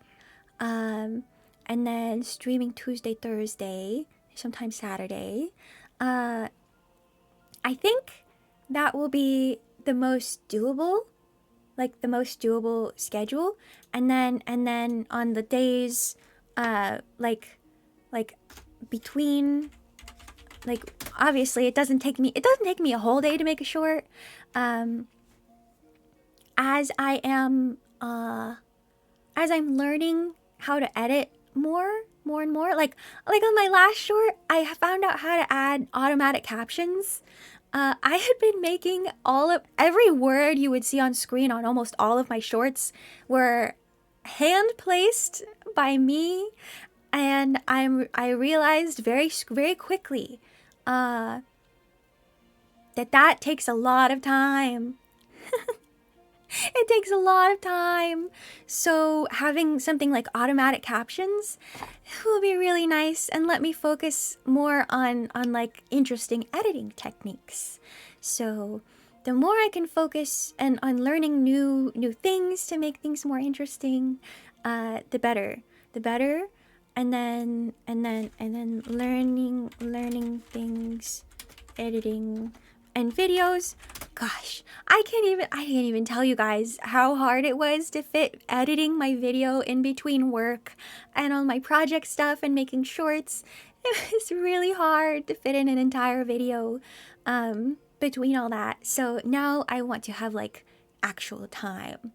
And then streaming Tuesday, Thursday, sometimes Saturday. I think that will be the most doable, like the most doable schedule. And then on the days, like between, like obviously it doesn't take me a whole day to make a short. As I'm learning how to edit more and more, like on my last short, I found out how to add automatic captions. I had been making every word you would see on screen on almost all of my shorts were hand placed by me, and I realized very quickly that takes a lot of time. It takes a lot of time. So having something like automatic captions will be really nice and let me focus more on like interesting editing techniques. So the more I can focus and on learning new things to make things more interesting, the better. The better. And then learning things, editing and videos. Gosh, I can't even tell you guys how hard it was to fit editing my video in between work and all my project stuff and making shorts. It was really hard to fit in an entire video between all that. So now I want to have like actual time.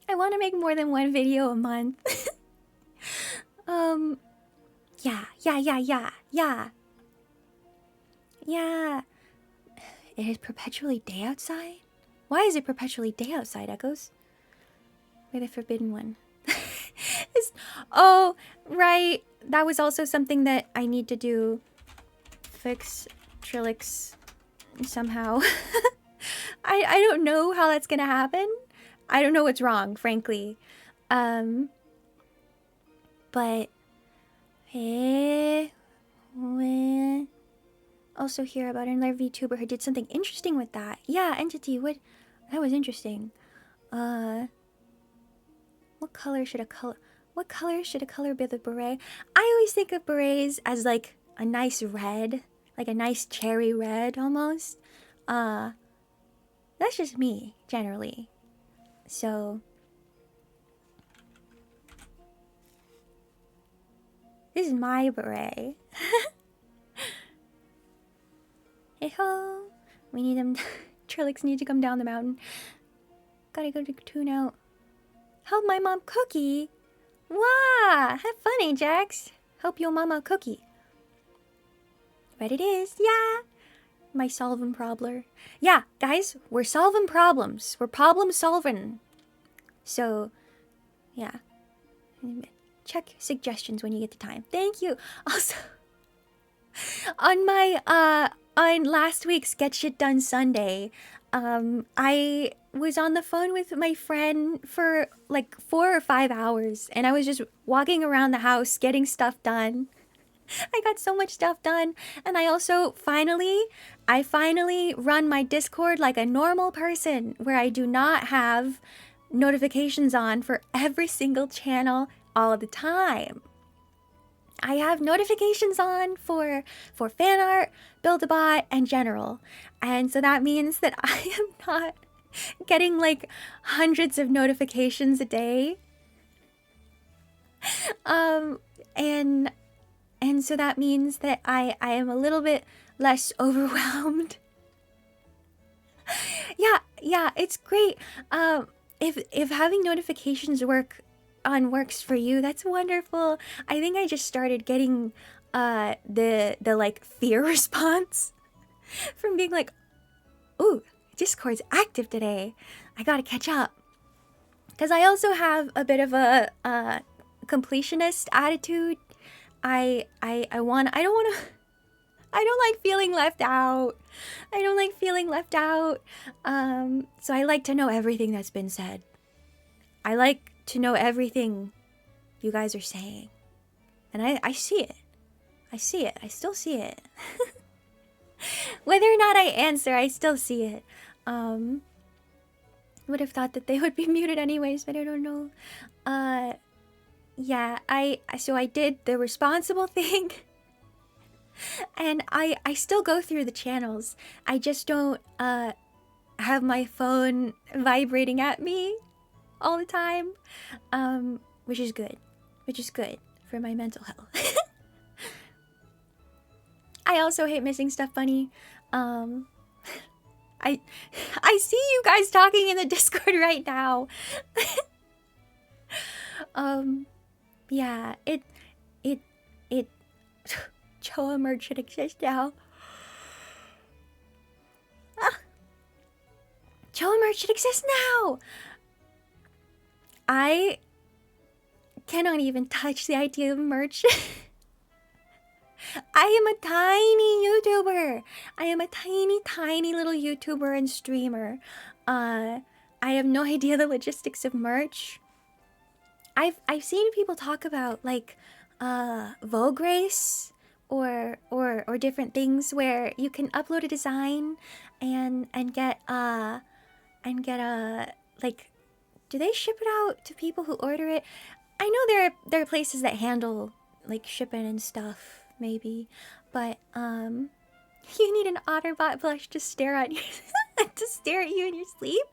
I want to make more than one video a month. Yeah. It is perpetually day outside? Why is it perpetually day outside, Echoes? We're the forbidden one. Oh, right. That was also something that I need to do. Fix Trilix somehow. I don't know how that's gonna happen. I don't know what's wrong, frankly. But... Also hear about another VTuber who did something interesting with that. Yeah, Entity, that was interesting. What color should a color be the beret? I always think of berets as like a nice red, like a nice cherry red almost. That's just me, generally. So this is my beret. Hey-ho! We need them... Trilix need to come down the mountain. Gotta go to tune out. Help my mom cookie! Wow! Have fun, Ajax! Help your mama cookie. But it is, yeah! My solving probler. Yeah, guys, we're solving problems. We're problem solving. So, yeah. Check suggestions when you get the time. Thank you! Also... On my, on last week's Get Shit Done Sunday, I was on the phone with my friend for like 4 or 5 hours, and I was just walking around the house getting stuff done. I got so much stuff done, and I also finally run my Discord like a normal person, where I do not have notifications on for every single channel all the time. I have notifications on for fan art, Build-A-Bot, and general. And so that means that I am not getting like hundreds of notifications a day. And so that means that I am a little bit less overwhelmed. Yeah, it's great. If having notifications works for you, that's wonderful. I think I just started getting the like fear response from being like, ooh, Discord's active today. I gotta catch up. Because I also have a bit of a completionist attitude. I don't wanna I don't like feeling left out. I don't like feeling left out. So I like to know everything that's been said. I like to know everything you guys are saying. And I see it. I see it. I still see it. Whether or not I answer, I still see it. Would have thought that they would be muted anyways, but I don't know. Yeah, so I did the responsible thing. And I still go through the channels. I just don't have my phone vibrating at me all the time. Which is good. Which is good for my mental health. I also hate missing stuff, Bunny. I see you guys talking in the Discord right now. Yeah, it Choa merch should exist now. Choa merch should exist now. I cannot even touch the idea of merch. I am a tiny YouTuber. I am a tiny little YouTuber and streamer. I have no idea the logistics of merch. I've seen people talk about like Vogue Race or different things where you can upload a design and get like, do they ship it out to people who order it? I know there are places that handle like shipping and stuff. Maybe, but you need an Otterbot plush to stare at you to stare at you in your sleep.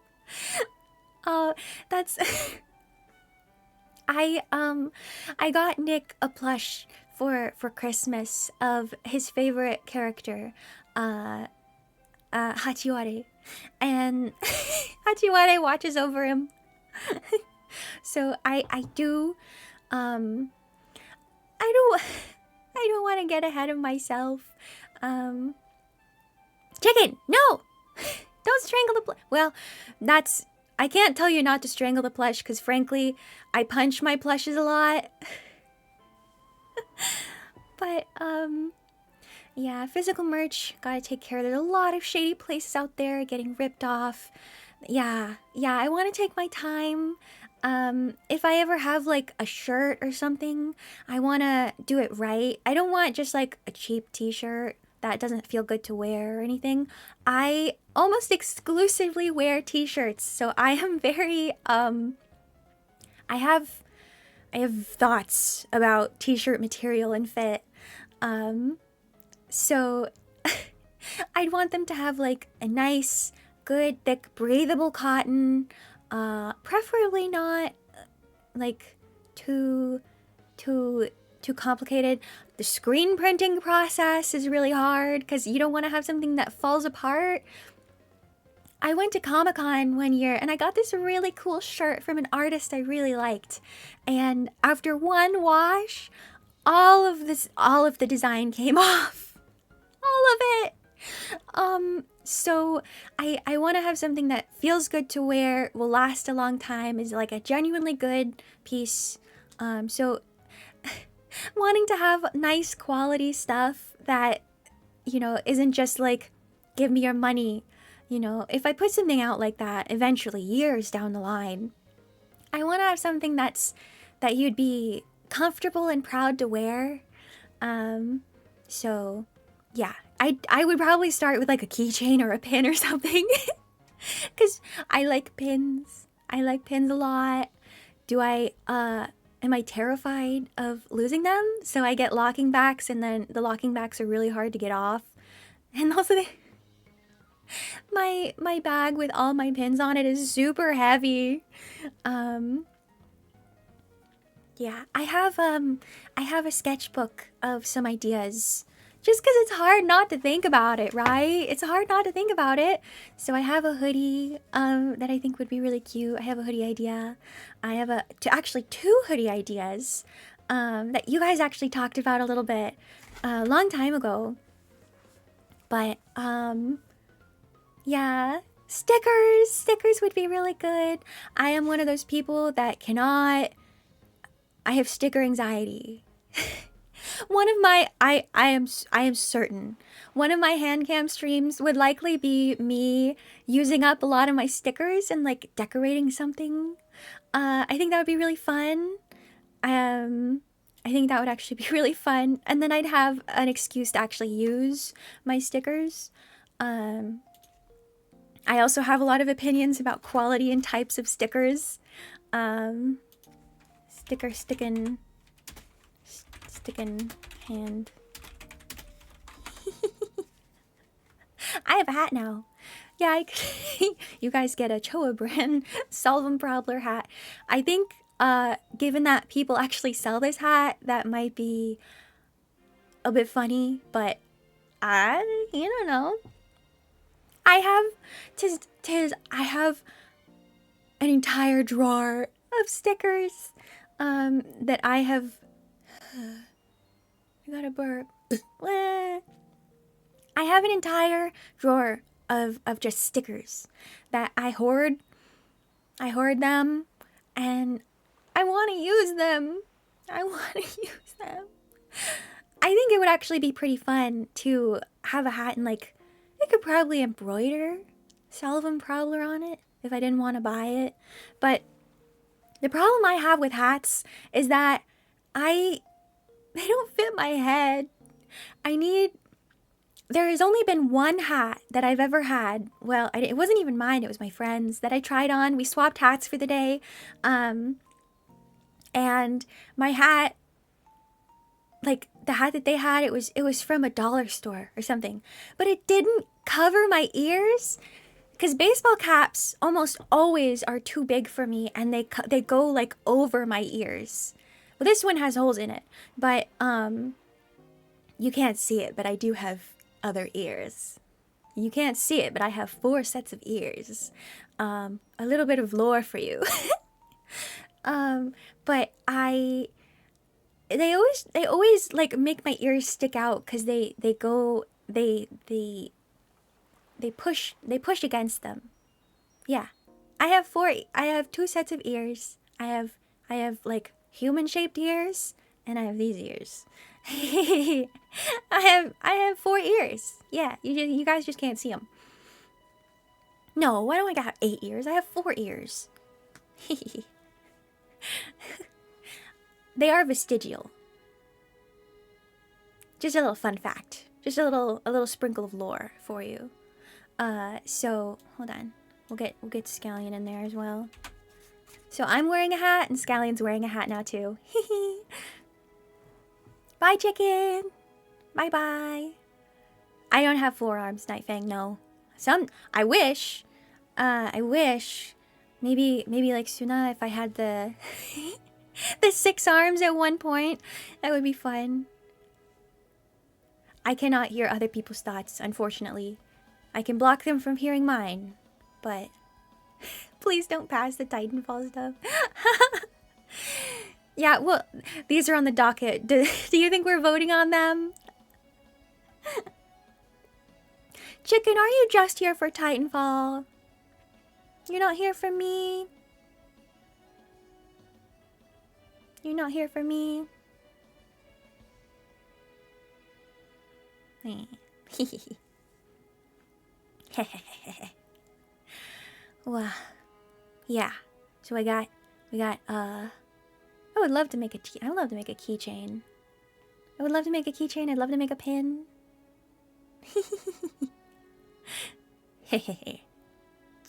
That's I got Nick a plush for Christmas of his favorite character, Hachiware, and Hachiware watches over him. So I don't want to get ahead of myself. Chicken, no! Don't strangle the plush. Well, I can't tell you not to strangle the plush because frankly, I punch my plushes a lot. But, yeah, physical merch, gotta take care. There's a lot of shady places out there getting ripped off. Yeah, I want to take my time. If I ever have like a shirt or something, I want to do it right. I don't want just like a cheap t-shirt that doesn't feel good to wear or anything. I almost exclusively wear t-shirts, so I am very I have thoughts about t-shirt material and fit. So I'd want them to have like a nice, good, thick, breathable cotton. Preferably not like too complicated. The screen printing process is really hard because you don't want to have something that falls apart. I went to Comic-Con one year and I got this really cool shirt from an artist I really liked. And after one wash, all of the design came off. All of it. So I want to have something that feels good to wear, will last a long time, is like a genuinely good piece. So wanting to have nice quality stuff that, you know, isn't just like, give me your money. You know, if I put something out like that, eventually, years down the line, I want to have something that you'd be comfortable and proud to wear. So yeah, I would probably start with like a keychain or a pin or something. Because I like pins. I like pins a lot. Am I terrified of losing them? So I get locking backs, and then the locking backs are really hard to get off. And also my bag with all my pins on it is super heavy. Yeah, I have a sketchbook of some ideas. Just because it's hard not to think about it, right? It's hard not to think about it. So I have a hoodie that I think would be really cute. I have a hoodie idea. I have actually two hoodie ideas that you guys actually talked about a little bit a long time ago. But yeah, stickers would be really good. I am one of those people that cannot. I have sticker anxiety. One of my I am certain one of my hand cam streams would likely be me using up a lot of my stickers and like decorating something. I think that would be really fun. I think that would actually be really fun, and then I'd have an excuse to actually use my stickers. I also have a lot of opinions about quality and types of stickers. Sticking hand. I have a hat now. Yeah, you guys get a Choa brand Solvum Probler hat. I think, given that people actually sell this hat, that might be a bit funny, but you don't know. I have, I have an entire drawer of stickers, that I have, I got a burp. I have an entire drawer of just stickers that I hoard. I hoard them, and I want to use them. I want to use them. I think it would actually be pretty fun to have a hat and like, I could probably embroider Salvum Prowler on it if I didn't want to buy it. But the problem I have with hats is that they don't fit my head. There has only been one hat that I've ever had. Well, it wasn't even mine, it was my friend's that I tried on. We swapped hats for the day. And my hat, like the hat that they had, it was from a dollar store or something. But it didn't cover my ears. Because baseball caps almost always are too big for me, and they go like over my ears. Well, this one has holes in it, but you can't see it, but I do have other ears. You can't see it, but I have 4 sets of ears. A little bit of lore for you. But they always like make my ears stick out because they push against them. Yeah. I have 2 sets of ears. I have like human-shaped ears, and I have these ears. I have 4 ears. Yeah, you guys just can't see them. No, why don't I have 8 ears? I have 4 ears. They are vestigial. Just a little fun fact. Just a little sprinkle of lore for you. So hold on. We'll get Scallion in there as well. So I'm wearing a hat, and Scallion's wearing a hat now too. Bye, chicken. Bye bye. I don't have 4 arms, Nightfang. No. I wish. I wish. Maybe like Suna, if I had the the 6 arms at one point, that would be fun. I cannot hear other people's thoughts, unfortunately. I can block them from hearing mine, but please don't pass the Titanfall stuff. Yeah, well, these are on the docket. Do you think we're voting on them? Chicken, are you just here for Titanfall? You're not here for me? You're not here for me? Wow. Yeah. So we got I would love to make a keychain. I would love to make a keychain. I'd love to make a pin.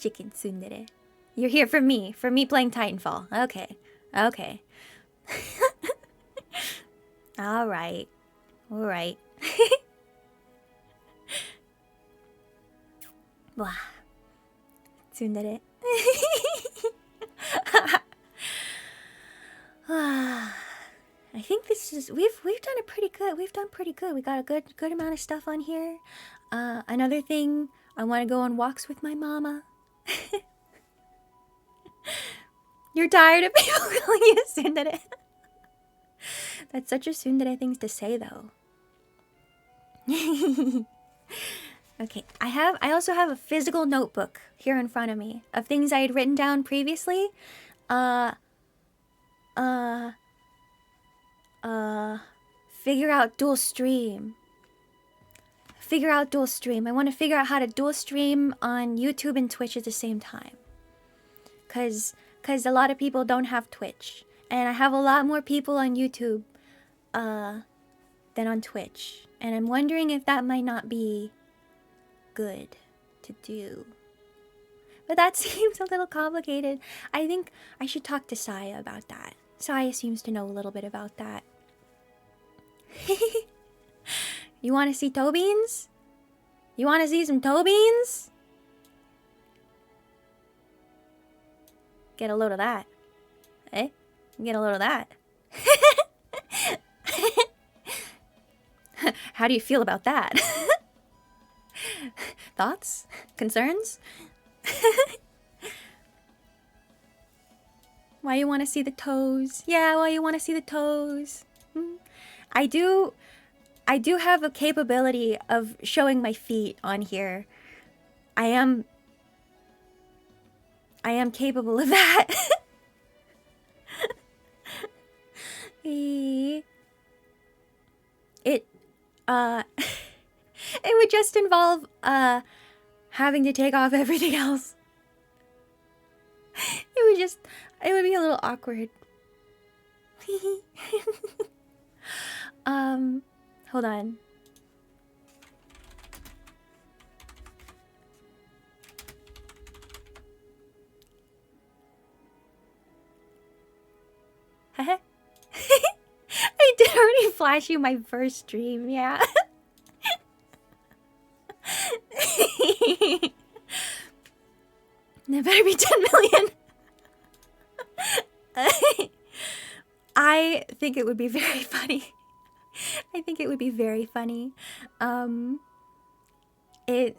Chicken tsundere. You're here for me playing Titanfall. Okay. Okay. All right. Wow. Tsundere. I think this is we've done it pretty good. We've done pretty good. We got a good amount of stuff on here. Another thing, I want to go on walks with my mama. You're tired of people calling you tsundere. That's such a tsundere thing to say, though. Okay, I also have a physical notebook here in front of me of things I had written down previously. figure out dual stream. I want to figure out how to dual stream on YouTube and Twitch at the same time. Cause a lot of people don't have Twitch. And I have a lot more people on YouTube than on Twitch. And I'm wondering if that might not be good to do. But that seems a little complicated. I think I should talk to Saya about that. Saya seems to know a little bit about that. You want to see toe beans? You want to see some toe beans? Get a load of that. Eh? Get a load of that. How do you feel about that? Thoughts? Concerns? Why you want to see the toes? Yeah, why you want to see the toes? I do have a capability of showing my feet on here. I am capable of that. It it would just involve having to take off everything else. It would be a little awkward. Hold on. I did already flash you my first stream, yeah. There better be 10 million. I think it would be very funny. I think it would be very funny.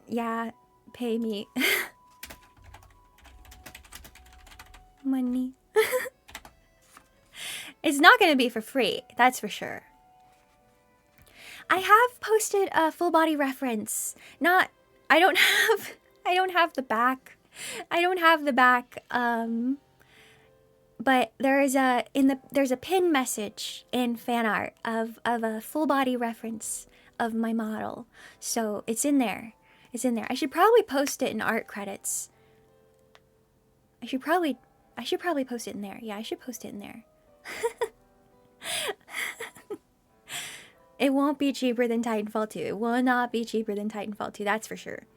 Yeah, pay me. Money. It's not gonna be for free, that's for sure. I have posted a full body reference. I don't have the back. But there's a pin message in fan art of a full body reference of my model. So it's in there. I should probably post it in art credits. I should probably post it in there. Yeah, I should post it in there. It won't be cheaper than Titanfall 2. It will not be cheaper than Titanfall 2, that's for sure.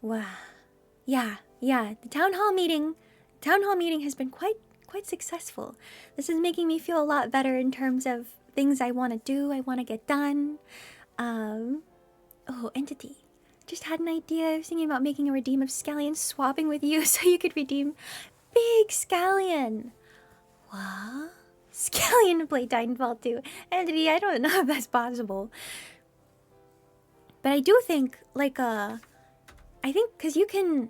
Wow. Yeah. The town hall meeting has been quite successful. This is making me feel a lot better in terms of things I want to do, I want to get done. Oh, entity. Just had an idea. I was thinking about making a redeem of Scallion, swapping with you so you could redeem Big Scallion. What? Scallion to play Titanfall 2. Entity, I don't know if that's possible. But I do think, like, I think because you can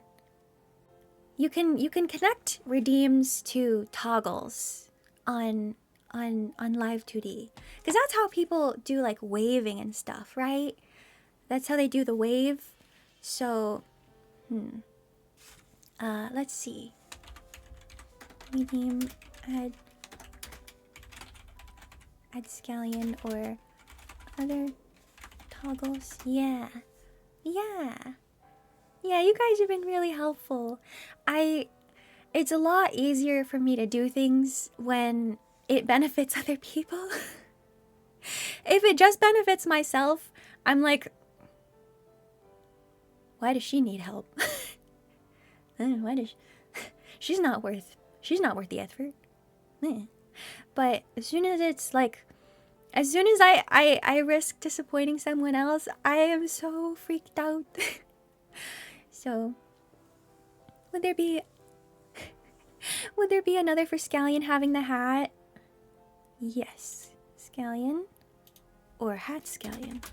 connect redeems to toggles on live 2D, because that's how people do like waving and stuff, right? That's how they do the wave. So, let's see. Redeem, add Scallion or other toggles. Yeah, you guys have been really helpful. It's a lot easier for me to do things when it benefits other people. If it just benefits myself, I'm like, why does she need help? Why does she's not worth the effort. But as soon as it's like, as soon as I risk disappointing someone else, I am so freaked out. So, would there be another for Scallion having the hat? Yes, Scallion or hat Scallion.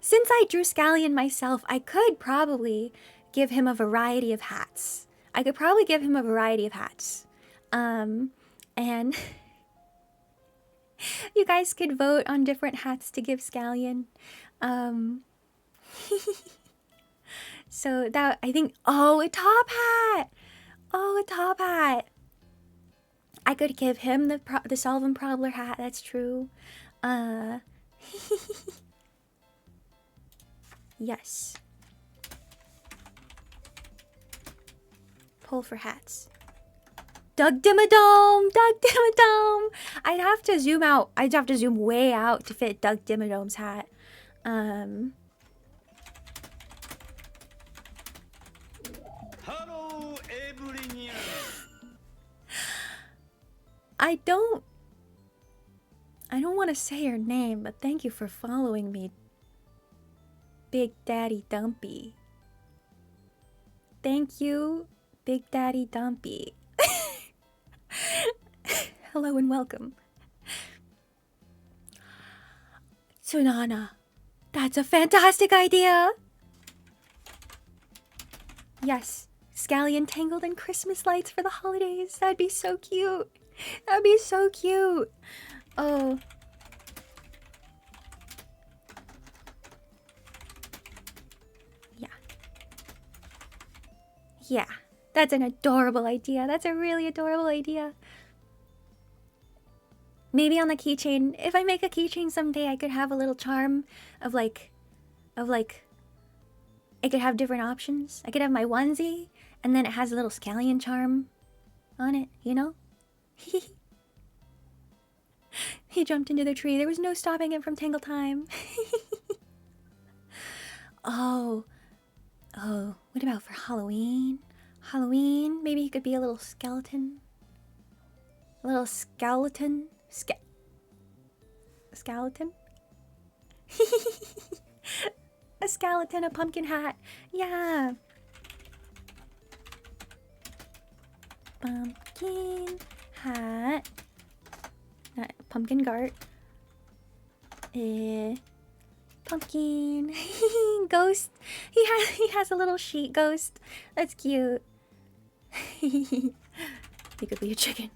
Since I drew Scallion myself, I could probably give him a variety of hats. And you guys could vote on different hats to give Scallion. So that I think. Oh, a top hat. Oh, a top hat. I could give him the solvent probbler hat. That's true. Yes. Pull for hats. Doug Dimmadome! Doug Dimmadome! I'd have to zoom out. I'd have to zoom way out to fit Doug Dimmadome's hat. Hello, everyone. I don't want to say your name, but thank you for following me, Big Daddy Dumpy. Thank you, Big Daddy Dumpy. Hello and welcome. Tsunana, that's a fantastic idea. Yes, scallion tangled in Christmas lights for the holidays. That'd be so cute. That'd be so cute. Oh. Yeah. Yeah. That's an adorable idea. That's a really adorable idea. Maybe on the keychain, if I make a keychain someday, I could have a little charm of like, I could have different options. I could have my onesie, and then it has a little scallion charm on it, you know? He jumped into the tree. There was no stopping him from Tangle Time. Oh. Oh, what about for Halloween? Halloween, maybe he could be a little skeleton. A little skeleton? Skeleton? A skeleton, a pumpkin hat. Yeah. Pumpkin hat. Pumpkin Gart. Pumpkin. Ghost. He has a little sheet ghost. That's cute. He could be a chicken.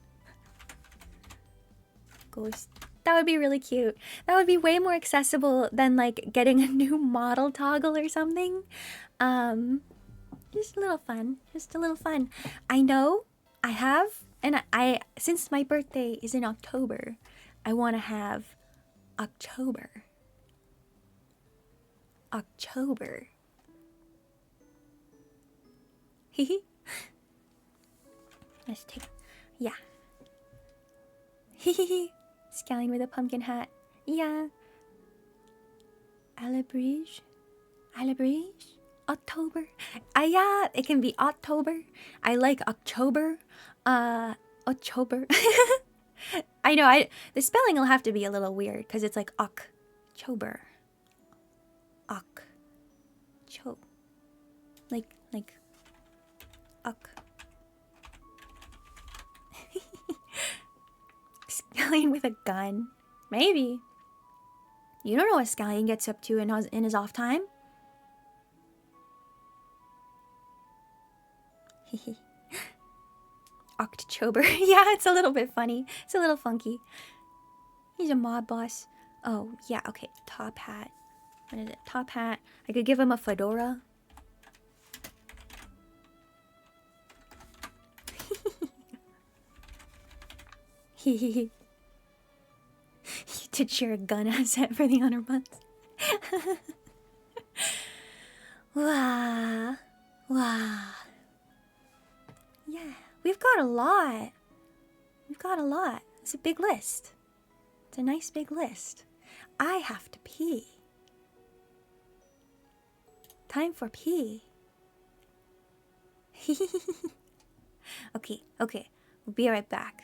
Ghost. That would be really cute. That would be way more accessible than like getting a new model toggle or something. Just a little fun. Just a little fun. I know I have, and I since my birthday is in October, I want to have October. Hehe. Let's take, yeah. Hehe. Scallion with a pumpkin hat. Yeah. Alabrige. October. Yeah, it can be October. I like October. October. I know, the spelling will have to be a little weird because it's like October. Like Scallion with a gun. Maybe. You don't know what Scallion gets up to in his off time. October. Yeah, it's a little bit funny. It's a little funky. He's a mob boss. Oh, yeah, okay. Top hat. What is it? Top hat. I could give him a fedora. You did share a gun asset for the honor buns. Wow. Wow. Yeah, we've got a lot. It's a big list. It's a nice big list. I have to pee. Time for pee. Okay. We'll be right back.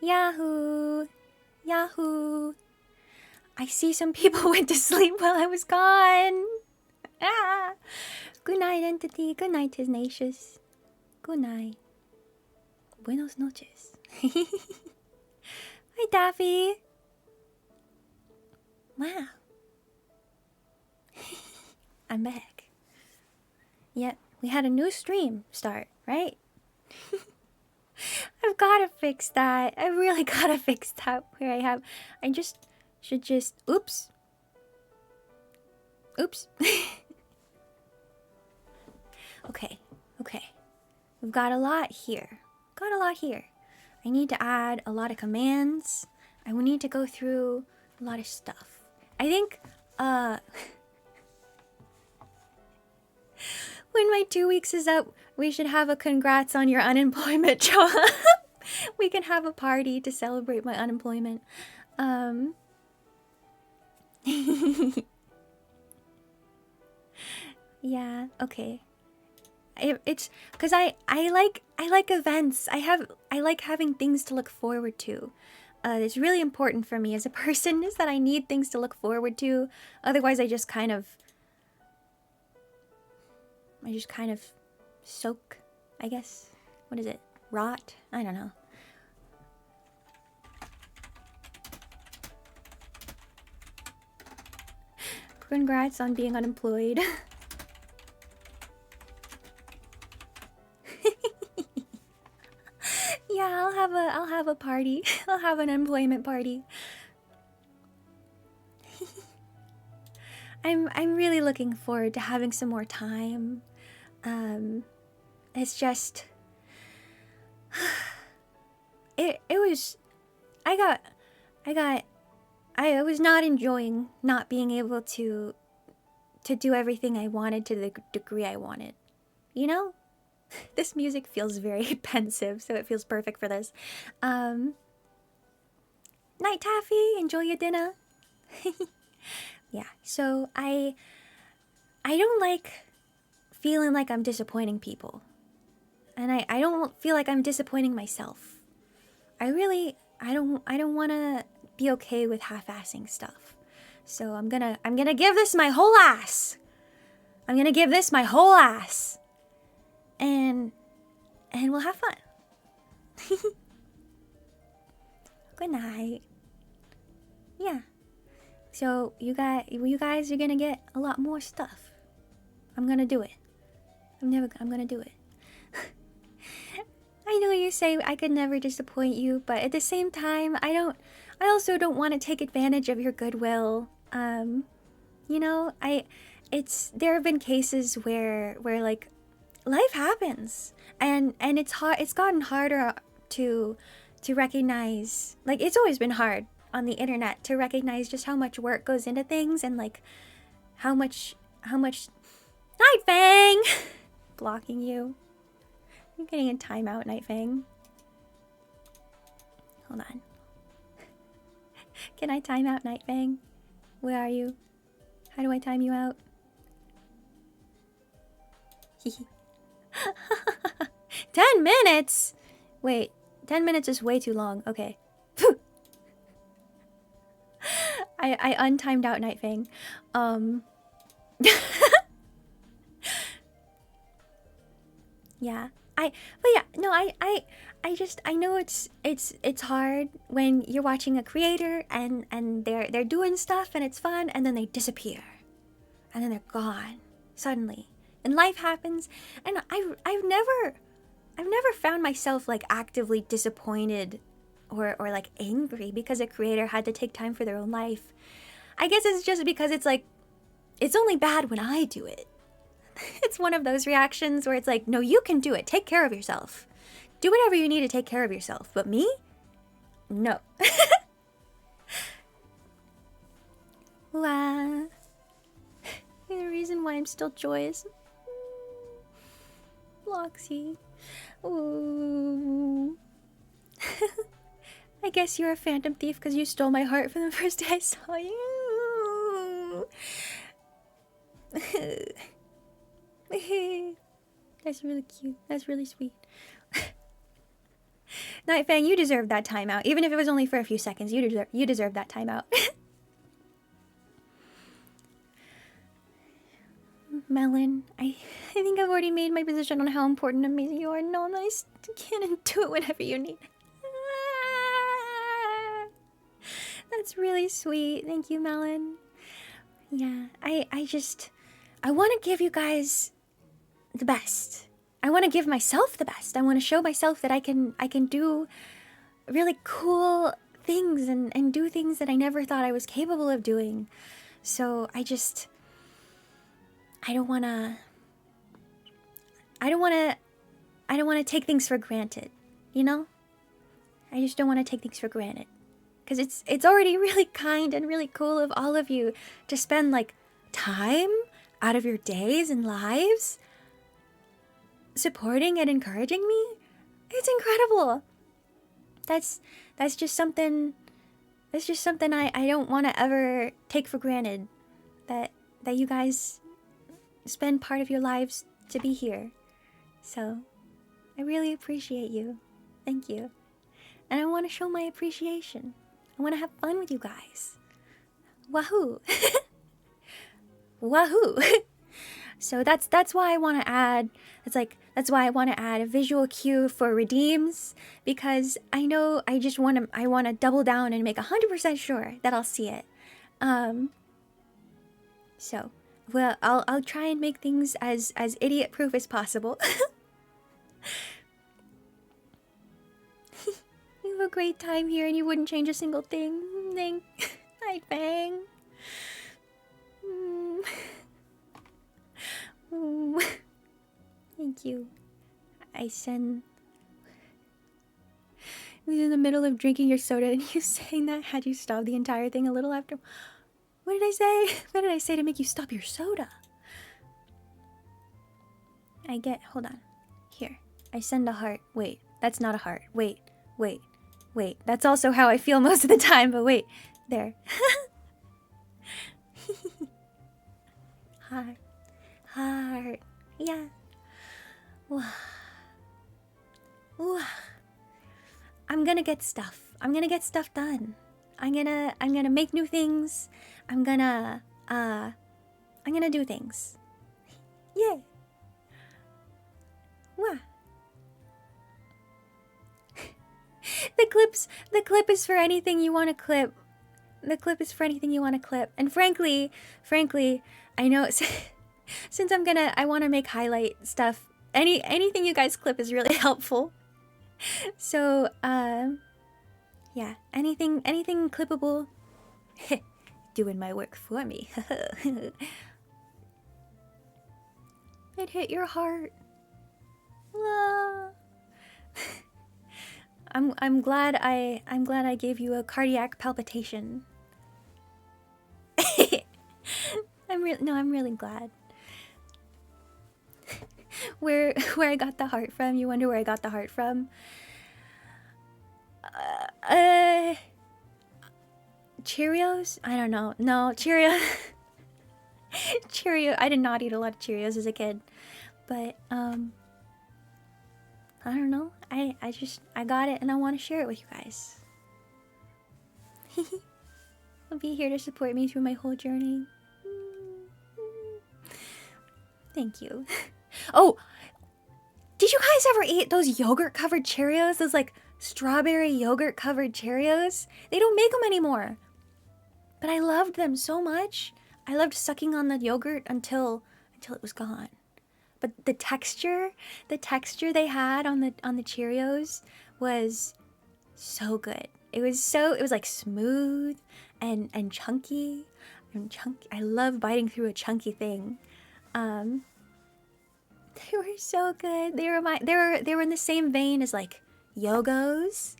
Yahoo! Yahoo! I see some people went to sleep while I was gone. Ah! Good night, entity. Good night, Tisnacious. Good night. Buenos noches. Hi, Daffy. Wow. I'm back. Yep, we had a new stream start, right? I've gotta fix that. I really gotta fix that where I should just, oops. Oops. Okay. We've got a lot here. I need to add a lot of commands. I will need to go through a lot of stuff. I think, when my 2 weeks is up, we should have a congrats on your unemployment, Choa. We can have a party to celebrate my unemployment. Yeah, okay. It's because I like events. I like having things to look forward to. It's really important for me as a person is that I need things to look forward to. Otherwise, I just kind of soak, I guess. What is it? Rot? I don't know. Congrats on being unemployed. Yeah, I'll have a party. I'll have an employment party. I'm really looking forward to having some more time. It's just it was I was not enjoying not being able to do everything I wanted to the degree I wanted. You know? This music feels very pensive, so it feels perfect for this. Night Taffy, enjoy your dinner. Yeah, so I don't like feeling like I'm disappointing people. And I don't feel like I'm disappointing myself. I don't want to be okay with half-assing stuff. So I'm gonna give this my whole ass. I'm gonna give this my whole ass. And we'll have fun. Good night. Yeah. So you guys are gonna get a lot more stuff. I'm gonna do it. I'm gonna do it. I know you say I could never disappoint you, but at the same time, I also don't want to take advantage of your goodwill. You know, there have been cases where like life happens and it's gotten harder to recognize, like it's always been hard on the internet to recognize just how much work goes into things and like how much Night Fang blocking you. I'm getting a timeout, Night Fang. Hold on. Can I time out, Night Fang? Where are you? How do I time you out? 10 minutes? Wait, 10 minutes is way too long. Okay. I untimed out Night Fang. Yeah. I know it's hard when you're watching a creator and they're doing stuff and it's fun and then they disappear. And then they're gone suddenly. And life happens and I've never found myself like actively disappointed or like angry because a creator had to take time for their own life. I guess it's just because it's like it's only bad when I do it. It's one of those reactions where it's like, no, you can do it. Take care of yourself. Do whatever you need to take care of yourself. But me? No. Wow. The reason why I'm still joyous. Bloxy. Ooh. I guess you're a phantom thief because you stole my heart from the first day I saw you. That's really cute. That's really sweet. Night Fang, you deserve that timeout. Even if it was only for a few seconds, you deserve that timeout. Melon, I think I've already made my position on how important and amazing you are. No, I can't do it whenever you need. That's really sweet. Thank you, Melon. Yeah, I want to give you guys the best. I want to give myself the best. I want to show myself that I can do really cool things and do things that I never thought I was capable of doing. So I don't want to take things for granted, you know? I just don't want to take things for granted. Cuz it's already really kind and really cool of all of you to spend like time out of your days and lives supporting and encouraging me. It's incredible. That's just something I don't want to ever take for granted, that you guys spend part of your lives to be here. So I really appreciate you. Thank you. And I want to show my appreciation. I want to have fun with you guys. Wahoo. Wahoo. So that's why I want to add, that's why I want to add a visual cue for redeems, because I know I want to double down and make 100% sure that I'll see it. So, well, I'll try and make things as idiot proof as possible. You have a great time here and you wouldn't change a single thing. Night Fang. Thank you. I was in the middle of drinking your soda and you saying that had you stop the entire thing a little after. What did I say? What did I say to make you stop your soda? Hold on. Here. I send a heart. Wait, that's not a heart. Wait. That's also how I feel most of the time, but wait. There. Heart. Yeah. I'm gonna get stuff. I'm gonna get stuff done. I'm gonna make new things. I'm gonna do things. Yeah. Wow. The clip is for anything you want to clip. The clip is for anything you want to clip. And frankly, I know since I want to make highlight stuff. Anything you guys clip is really helpful. So, yeah, anything clippable. Doing my work for me. It hit your heart. Ah. I'm glad I gave you a cardiac palpitation. I'm really glad. Where I got the heart from? You wonder where I got the heart from? Cheerios? I don't know. No, Cheerios. I did not eat a lot of Cheerios as a kid, but I don't know. I got it and I want to share it with you guys. I'll be here to support me through my whole journey. Thank you. Oh, did you guys ever eat those yogurt covered Cheerios? Those like strawberry yogurt covered Cheerios? They don't make them anymore. But I loved them so much. I loved sucking on the yogurt until it was gone. But the texture they had on the Cheerios was so good. It was like smooth and chunky. I love biting through a chunky thing. They were so good. They were in the same vein as like Yogos.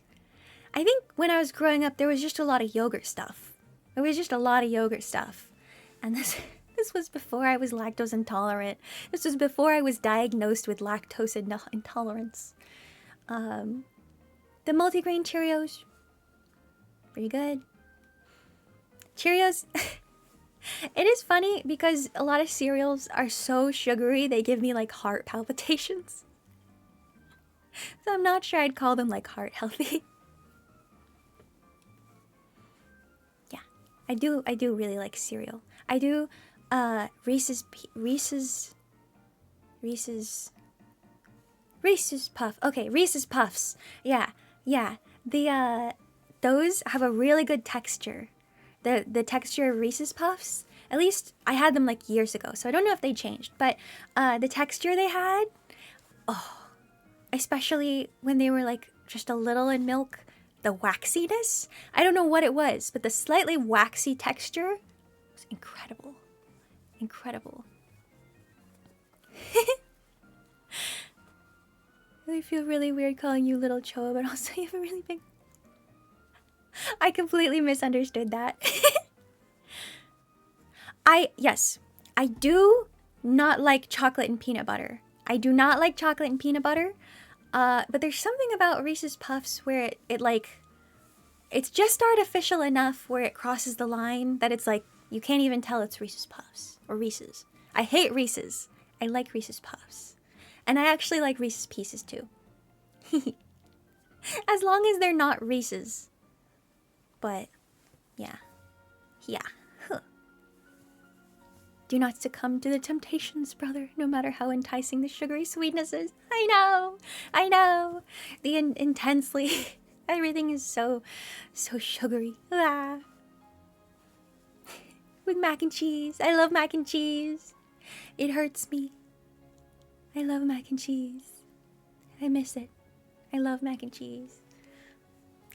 I think when I was growing up there was just a lot of yogurt stuff. And this was before I was lactose intolerant. This was before I was diagnosed with lactose intolerance. The multigrain Cheerios, pretty good. Cheerios, it is funny because a lot of cereals are so sugary they give me like heart palpitations. So I'm not sure I'd call them like heart healthy. Yeah, I do really like cereal. I do Reese's Puff. Okay, Reese's Puffs. Yeah, yeah. The those have a really good texture. The texture of Reese's Puffs. At least I had them like years ago, so I don't know if they changed. But the texture they had, oh, especially when they were like just a little in milk, the waxiness. I don't know what it was, but the slightly waxy texture was incredible. Incredible. I feel really weird calling you little Choa, but also you have a really big... I completely misunderstood that. Yes, I do not like chocolate and peanut butter. I do not like chocolate and peanut butter. But there's something about Reese's Puffs where it like... It's just artificial enough where it crosses the line that it's like, you can't even tell it's Reese's Puffs. Or Reese's. I hate Reese's. I like Reese's Puffs. And I actually like Reese's Pieces too. As long as they're not Reese's. But, yeah. Yeah. Huh. Do not succumb to the temptations, brother, no matter how enticing the sugary sweetness is. I know. I know. The intensely... Everything is so sugary. Ah. With mac and cheese. I love mac and cheese. It hurts me. I love mac and cheese. I miss it. I love mac and cheese.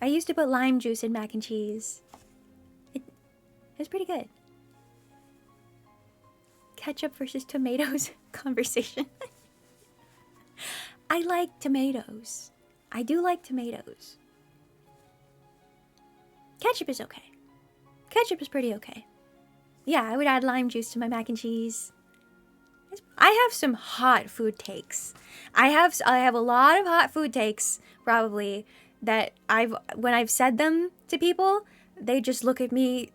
I used to put lime juice in mac and cheese. It's pretty good. Ketchup versus tomatoes conversation. I like tomatoes. I do like tomatoes. Ketchup is okay. Ketchup is pretty okay. Yeah, I would add lime juice to my mac and cheese. I have some hot food takes. I have a lot of hot food takes, probably, that when I've said them to people, they just look at me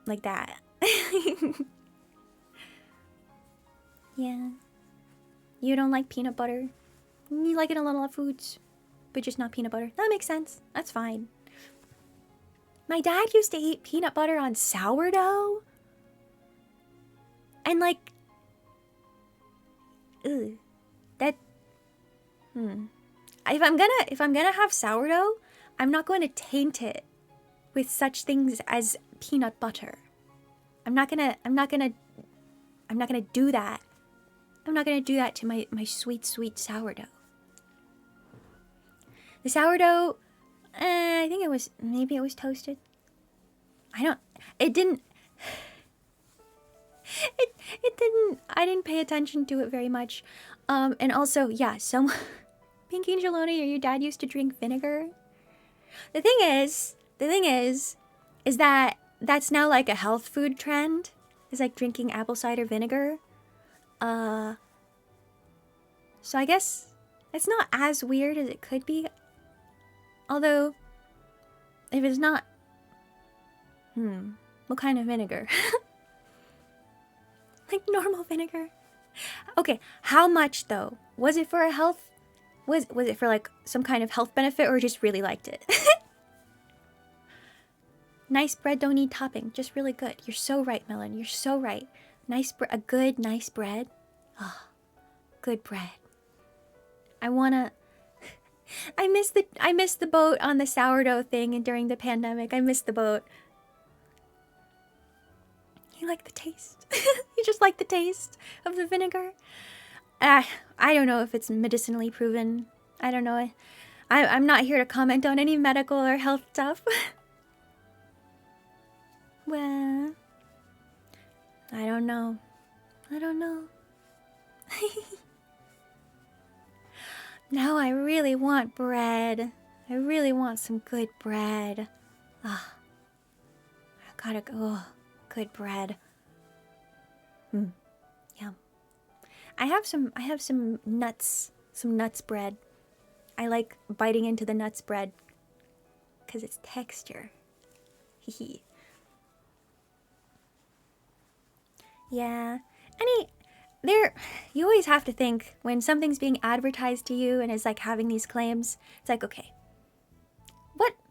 like that. Yeah. You don't like peanut butter. You like it in a lot of foods, but just not peanut butter. That makes sense. That's fine. My dad used to eat peanut butter on sourdough. And like, ugh, that, If I'm gonna have sourdough, I'm not going to taint it with such things as peanut butter. I'm not gonna do that. I'm not gonna do that to my sweet sourdough. The sourdough, I think maybe it was toasted. It didn't, I didn't pay attention to it very much. And also, yeah, Pinky and Jeloni, your dad used to drink vinegar. The thing is that that's now like a health food trend. It's like drinking apple cider vinegar. So I guess it's not as weird as it could be. Although, if it's not... what kind of vinegar? Like normal vinegar? Okay, how much though? Was it for a health... Was it for like some kind of health benefit or just really liked it? Nice bread don't need topping, just really good. You're so right, Melon. You're so right. A good, nice bread. Oh, good bread. I missed the boat on the sourdough thing and during the pandemic. I missed the boat. You like the taste? You just like the taste of the vinegar? I don't know if it's medicinally proven. I don't know. I'm not here to comment on any medical or health stuff. Well, I don't know. Now I really want bread. I really want some good bread. Ah, I gotta go. Oh, good bread. Yum. I have some nuts. Some nuts bread. I like biting into the nuts bread because it's texture. Hehe. Yeah. you always have to think when something's being advertised to you and is like having these claims, it's like, okay,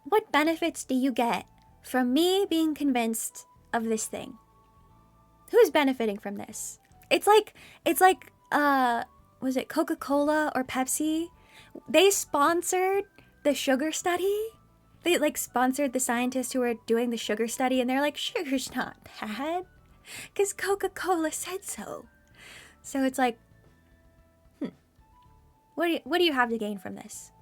what benefits do you get from me being convinced of this thing? Who's benefiting from this? It's like was it Coca-Cola or Pepsi? They sponsored the sugar study. They like sponsored the scientists who were doing the sugar study, and they're like, sugar's not bad because Coca-Cola said so. So it's like, what do you have to gain from this?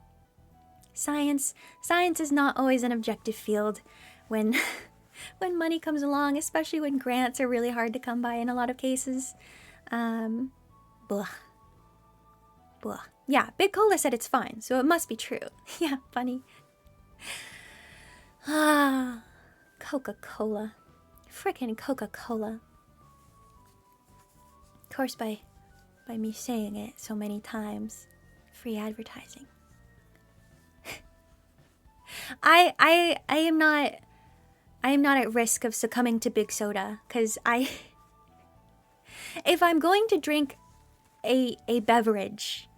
Science is not always an objective field when when money comes along, especially when grants are really hard to come by in a lot of cases. Blah. Blah. Yeah, Big Cola said it's fine, so it must be true. Yeah, funny. Ah, Coca-Cola. Frickin' Coca-Cola. Of course, by me saying it so many times, free advertising. I am not at risk of succumbing to big soda, because if I'm going to drink a beverage,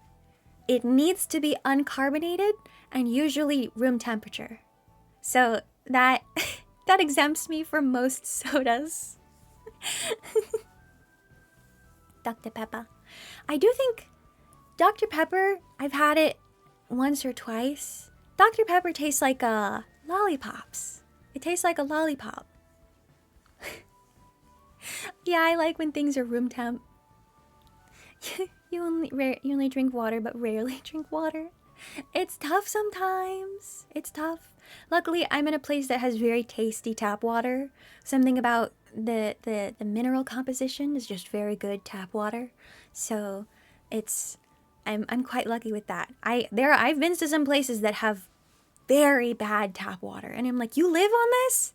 it needs to be uncarbonated and usually room temperature. So that that exempts me from most sodas. Dr. Pepper. I do think Dr. Pepper, I've had it once or twice. Dr. Pepper tastes like lollipops. It tastes like a lollipop. Yeah, I like when things are room temp. You only drink water, but rarely drink water. It's tough sometimes. It's tough. Luckily, I'm in a place that has very tasty tap water. Something about the mineral composition is just very good tap water. So I'm quite lucky with that. I've been to some places that have very bad tap water, and I'm like, you live on this?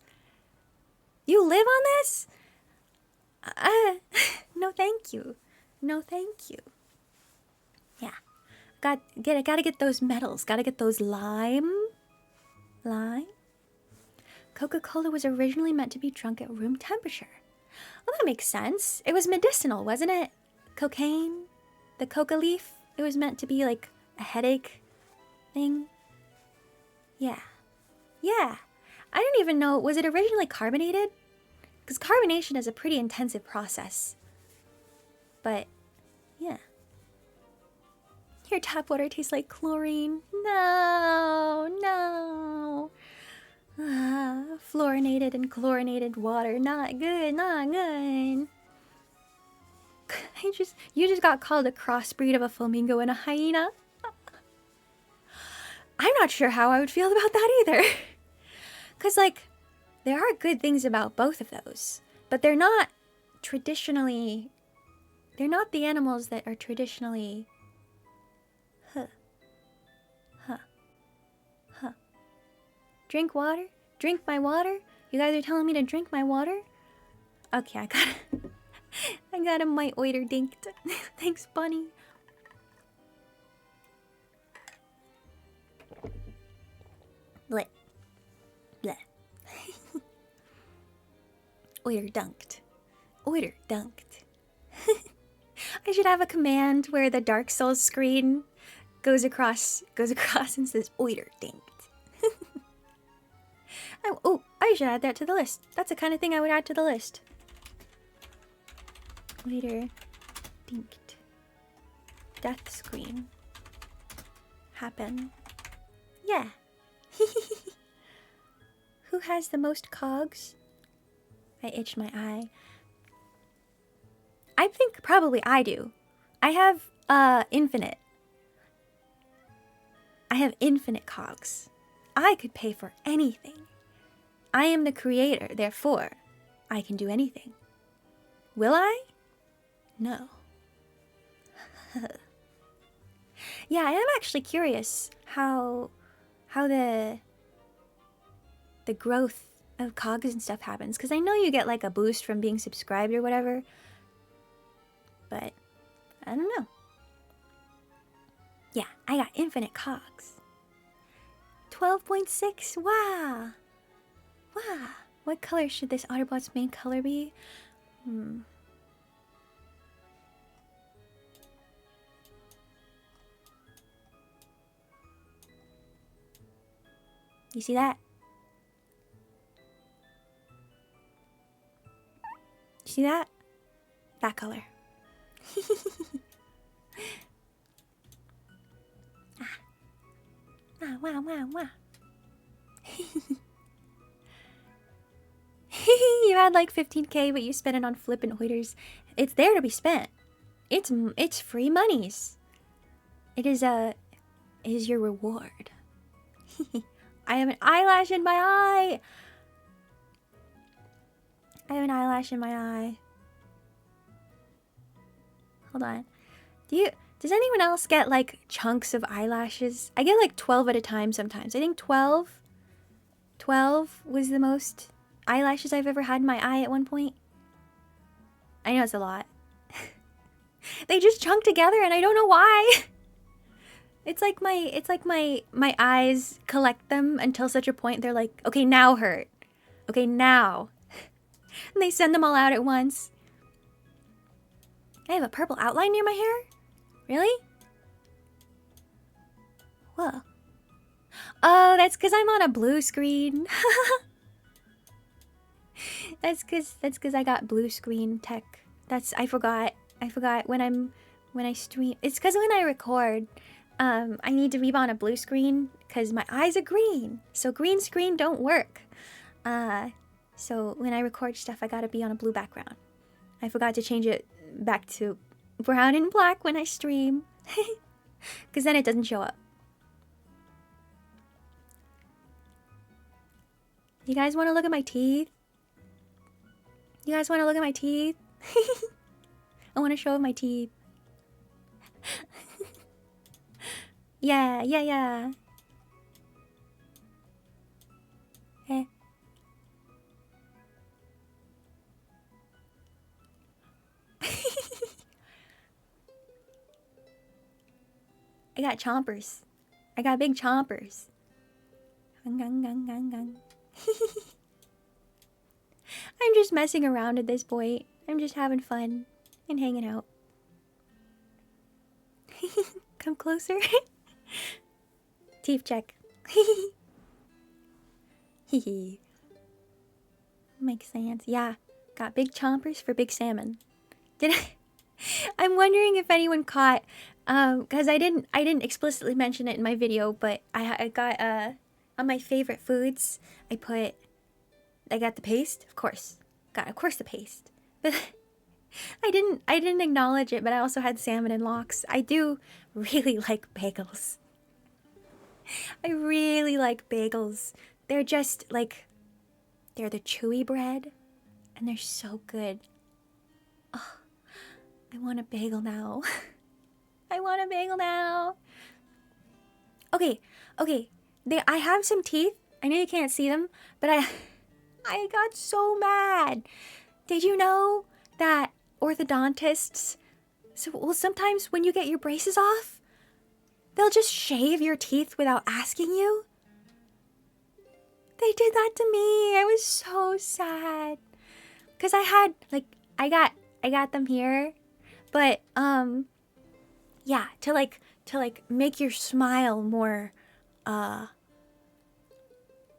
You live on this? No, thank you. No, thank you. Yeah, gotta get those metals. Gotta get those lime. Coca-Cola was originally meant to be drunk at room temperature. Well, that makes sense. It was medicinal, wasn't it? Cocaine, the coca leaf. It was meant to be like a headache thing. Yeah. I don't even know. Was it originally carbonated? Because carbonation is a pretty intensive process. But yeah. Your tap water tastes like chlorine. No. Fluorinated and chlorinated water. Not good. You just got called a crossbreed of a flamingo and a hyena. I'm not sure how I would feel about that either. Because, like, there are good things about both of those. But they're not traditionally... They're not the animals that are traditionally... Drink water? Drink my water? You guys are telling me to drink my water? Okay, I got a my oiter dinked. Thanks, bunny. Bleh. Oiter dunked. I should have a command where the Dark Souls screen goes across and says oiter dinked. Oh, I should add that to the list. That's the kind of thing I would add to the list. Oiter dinked. Death screen. Happen. Yeah. Who has the most cogs? I itched my eye. I think probably I do. I have infinite. I have infinite cogs. I could pay for anything. I am the creator, therefore I can do anything. Will I? No. Yeah, I am actually curious how the growth of cogs and stuff happens, because I know you get like a boost from being subscribed or whatever, but I don't know. Yeah, I got infinite cogs. 12.6. Wow. What color should this Otterbot's main color be? You see that? You see that? That color. Wow, wow, wow. You had like 15K, but you spent it on flippin' hoiters. It's there to be spent. It's free monies. It is your reward. I have an eyelash in my eye. I have an eyelash in my eye. Hold on. Does anyone else get like chunks of eyelashes? I get like 12 at a time sometimes. I think 12 was the most eyelashes I've ever had in my eye at one point. I know it's a lot. They just chunk together and I don't know why. It's like my eyes collect them until such a point they're like, okay, now hurt. Okay, now. And they send them all out at once. I have a purple outline near my hair? Really? Whoa. Oh, that's because I'm on a blue screen. That's because I got blue screen tech. I forgot when I stream. It's because when I record, I need to be on a blue screen because my eyes are green. So green screen don't work. So when I record stuff, I gotta be on a blue background. I forgot to change it back to brown and black when I stream. Because then it doesn't show up. You guys want to look at my teeth? You guys want to look at my teeth? I want to show my teeth. Yeah. Eh. I got chompers. I got big chompers. I'm just messing around at this point. I'm just having fun and hanging out. Come closer. Teeth check. Makes sense. Yeah, got big chompers for big salmon. Did I? I'm wondering if anyone caught, because I didn't explicitly mention it in my video, but I got on my favorite foods. I got the paste, of course. Of course the paste. But I didn't acknowledge it, but I also had salmon and lox. I do really like bagels. I really like bagels. They're just like, they're the chewy bread, and they're so good. Oh, I want a bagel now. I want a bagel now. Okay. I have some teeth. I know you can't see them, but I got so mad. Did you know that orthodontists, sometimes when you get your braces off, they'll just shave your teeth without asking you? They did that to me. I was so sad. Cause I had I got them here, but yeah, to make your smile more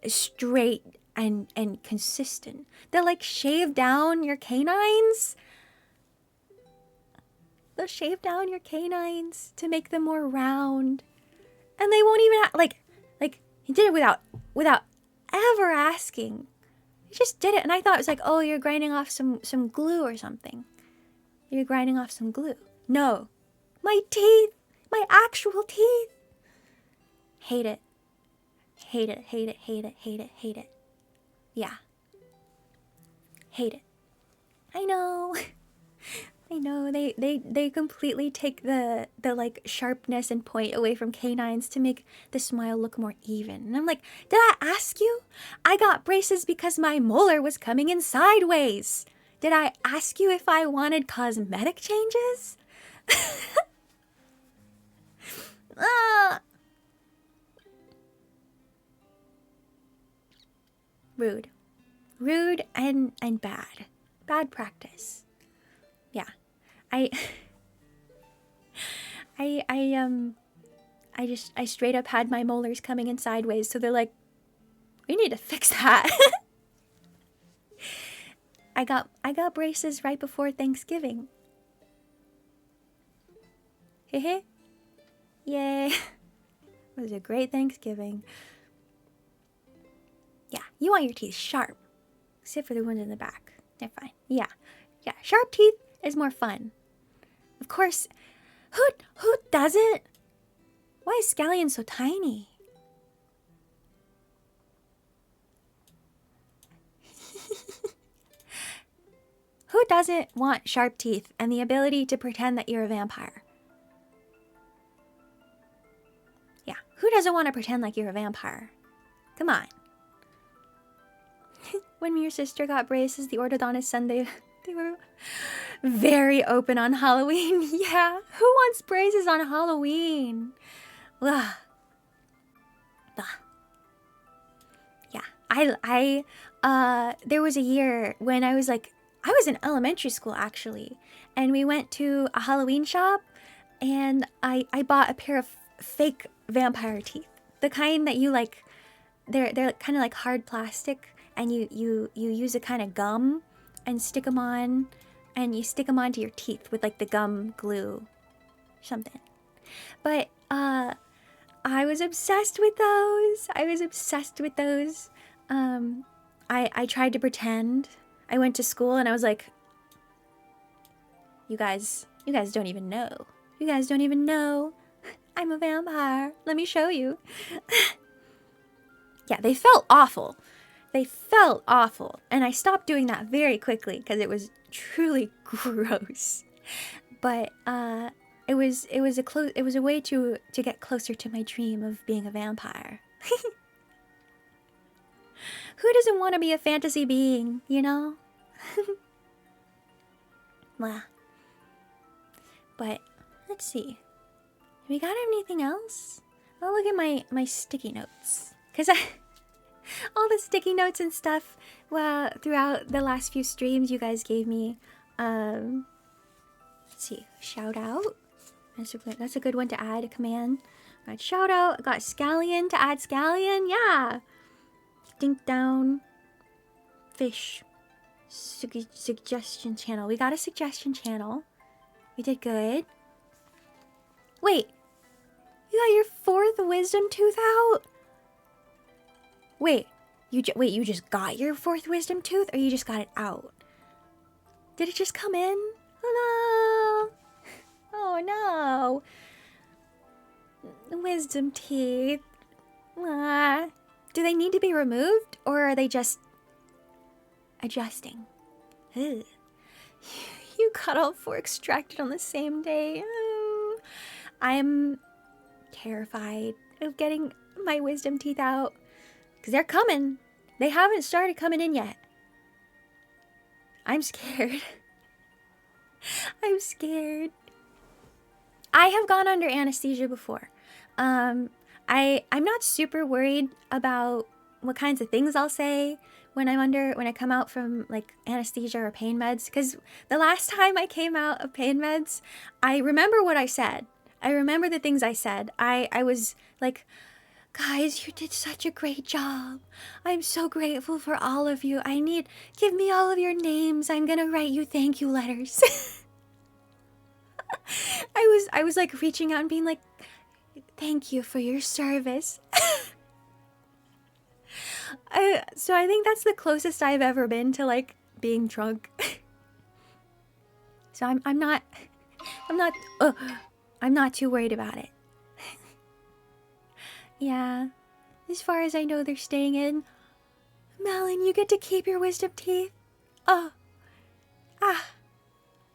straight and consistent. They'll like shave down your canines. They'll shave down your canines to make them more round. And they won't even he did it without ever asking. He just did it, and I thought it was like, oh, you're grinding off some glue or something. You're grinding off some glue. No. My teeth! My actual teeth! Hate it. Hate it, hate it, hate it, hate it, hate it. Yeah. Hate it. I know. I know. They completely take the like sharpness and point away from canines to make the smile look more even. And I'm like, did I ask you? I got braces because my molar was coming in sideways. Did I ask you if I wanted cosmetic changes? Rude. Rude and bad. Bad practice. Yeah. I straight up had my molars coming in sideways, so they're like We need to fix that. I got braces right before Thanksgiving. Hehe. Yay. It was a great Thanksgiving. Yeah, you want your teeth sharp. Except for the ones in the back. They're fine. Yeah. Yeah, sharp teeth is more fun. Of course, who doesn't? Why is Scallion so tiny? Who doesn't want sharp teeth and the ability to pretend that you're a vampire? Yeah, who doesn't want to pretend like you're a vampire? Come on. When me and your sister got braces, the orthodontist said they were very open on Halloween. Yeah, who wants braces on Halloween? Ugh. Ugh. Yeah, there was a year when I was in elementary school actually, and we went to a Halloween shop, and I bought a pair of fake vampire teeth, the kind that you like. They're kind of like hard plastic, and you use a kind of gum and stick them on, and you stick them onto your teeth with like the gum glue, something. But I was obsessed with those. I tried to pretend. I went to school and I was like, you guys don't even know. You guys don't even know. I'm a vampire. Let me show you. Yeah, they felt awful. They felt awful. And I stopped doing that very quickly because it was truly gross. But it was a way to get closer to my dream of being a vampire. Who doesn't want to be a fantasy being, you know? Blah. But let's see. We got anything else? I'll look at my sticky notes, cause all the sticky notes and stuff. Well, throughout the last few streams, you guys gave me. Let's see, shout out. That's a good one to add a command. Got shout out. Got scallion to add scallion. Yeah. Dink down. Fish. Suggestion channel. We got a suggestion channel. We did good. Wait. You got your 4th wisdom tooth out? Wait. You just got your 4th wisdom tooth, or you just got it out? Did it just come in? Oh no. Oh no. Wisdom teeth. Do they need to be removed, or are they just adjusting? Ugh. You got all 4 extracted on the same day. I'm terrified of getting my wisdom teeth out, because they're coming. They haven't started coming in yet. I'm scared. I'm scared. I have gone under anesthesia before. I'm not super worried about what kinds of things I'll say when I come out from like anesthesia or pain meds, because the last time I came out of pain meds, I remember what I said. I remember the things I said. I was like, guys, you did such a great job. I'm so grateful for all of you. Give me all of your names. I'm gonna write you thank you letters. I was like reaching out and being like, thank you for your service. So I think that's the closest I've ever been to like being drunk. So I'm not too worried about it. Yeah. As far as I know, they're staying in. Melon, you get to keep your wisdom teeth. Oh. Ah.